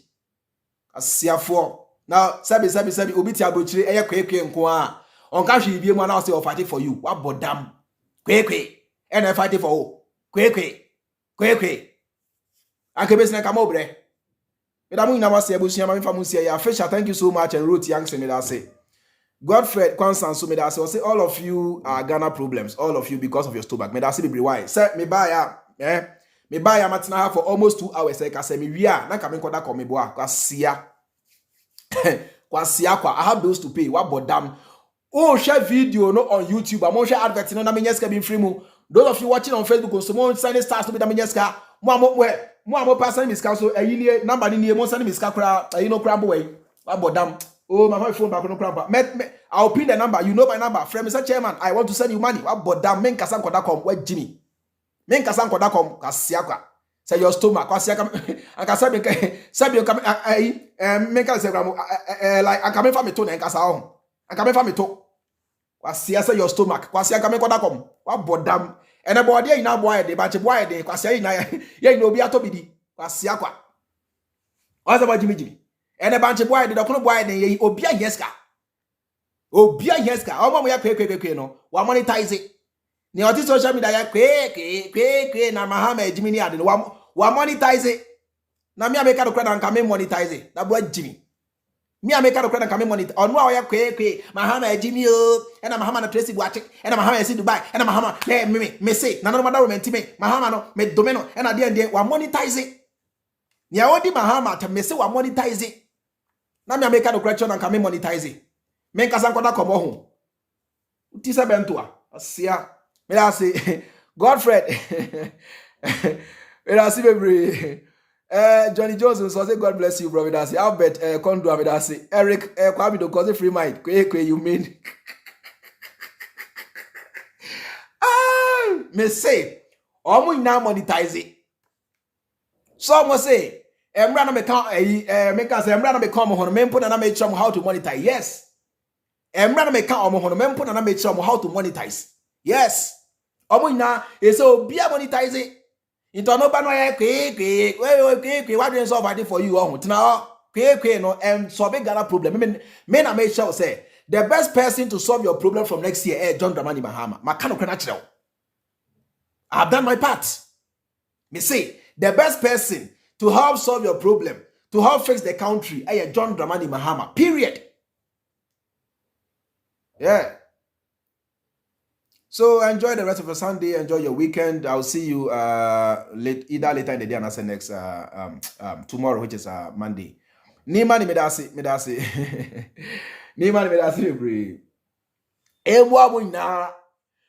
As for now, sabi obiti abuchiri eye kwe nko a On cash you be man now say fighting for you. What bodam? Kwe. And I fighting for who? Kwe. Akebe sina kama obre. Medamu ina wase abusia ma mfa musia ya Fisher, thank you so much, and Ruth Young me that say. Godfred Kwansan so me that say all of you are Ghana problems, all of you because of your stomach. Me that say be why. Say me buy ya me buy ya matina for almost 2 hours. Say ka say me wia na ka me koda ko me boa kwasia. Kwasia kwa I have bills to pay. What bodam? Oh, share video no on YouTube. I'm share advert no na me nyeska be free mu. Those of you watching on Facebook, so mo send stars to be na me nyeska. Mo person miska so ayini number ni mo send miska kra no crab way. What bodam? Oh, my phone back no crab. I'll pin the number. You know my number. Friend, Mr. Chairman, I want to send you money. What bodam? Men kasan koda.com. Where Jimmy? Men kasan koda.com. Kasiaka. Say your stomach. Kasiaka. Akasa me say you come men kasa like I come from me to na kasa on. I come from me to. Kwasia say your stomach. Kwasia come koda.com. What bodam? And a body in a boy de batch boy de kwasia na ye no bi atobidi. Kwasia kwa. What's about Jimmy? And a bunch of boy de dokno boy de obia yeska. Obia yeska. Omo ya kwe no. Wa monetize it. Ni oti social media ya kwe na mahama Jimmy ni ade wa monetize it. Na me ameka dokra na nkame monetize it. Na boy Jimmy. Me ameka dokra na nkame monetize. Onu ya kwe mahama Jimmy o. Ena mahama na Tracy Boache. Ena mahama esi Dubai. Ena mahama me say na no madaro menti me. Mahama no me domeno. Ena de wa monetize it. Ni awodi mahama ta me say wa monetize it. Na me ameka dokra na nkame monetize it. Men kasan koda komo ho. Uti se bentoa. Asia. Me da say Godfred. Me da say baby. Johnny Johnson so say God bless you bro. Me da say Albert Kondo me da say Eric Kwame do cause free mind. Kwe you mean. Me say omo ina monetize it. So mo say Emra na me kan me can say Emra na me come ho no me put na me show how to monetize. Yes. Emra na me kan omo ho no me put na me show how to monetize. Yes. Omo ina e so bia monetize it. Into no ba no ya kwe what do solve it for you ohun tina kwe no solve Ghana problem. Me na make sure say the best person to solve your problem from next year John Dramani Mahama. Makano kwana chiro. I've done my part. Me say the best person to help solve your problem, to help fix the country, John Dramani Mahama. Period. Yeah. So enjoy the rest of your Sunday. Enjoy your weekend. I'll see you either later in the day and also next tomorrow, which is Monday. Nimani medasi. Nimani medasi free.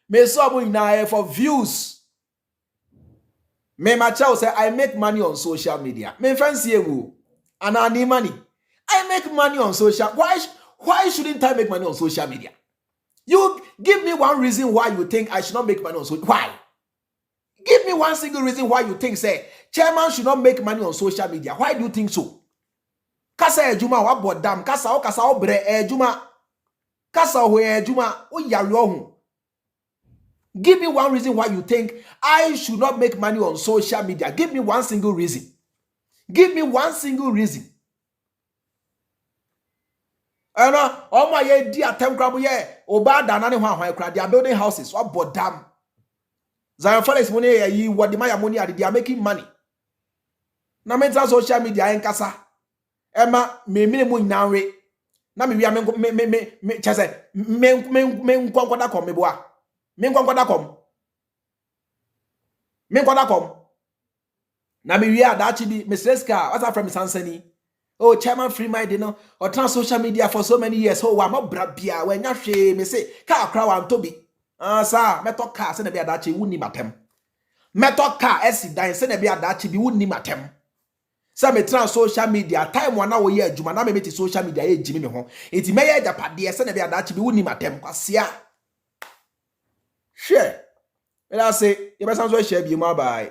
Me so for views. Me macha say I make money on social media. Me fancy you and I need money. I make money on social. Why shouldn't I make money on social media? You give me one reason why you think I should not make money on social. Why? Give me one single reason why you think say chairman should not make money on social media. Why do you think so? Kasa ejuma wa bodam kasa obre ejuma kasa ho ejuma o yare ohun. Give me one reason why you think I should not make money on social media. Give me one single reason. Give me one single reason. Oh my dear temkrabo ye obada na ne hwan kra they are building houses. What bodam. Zion Felix money yi what the my money they are making money. Na mental social media enkasa. Emma me mu nyanwe. Na me wi me chese me nkwankwada kom me boa. Me nkwankwada kom. Na me wi adachi bi Mrs. Ka what's up from Sansani. Oh, chairman Freemind, you know, or trans social media for so many years. Oh, I'm not brabia when you say, me say, car crowd Toby. Sir, metal car, send a be a dachi, wouldn't matem. Metal car, esi dine, send a be a dachi, be wouldn't matem. Some trans social media, time 1 hour year, Jumana made social media, Jimmy home. It's may the paddy, send a be a dachi, be wouldn't matem. Quasia. Share. And I say, you must also share, be more by.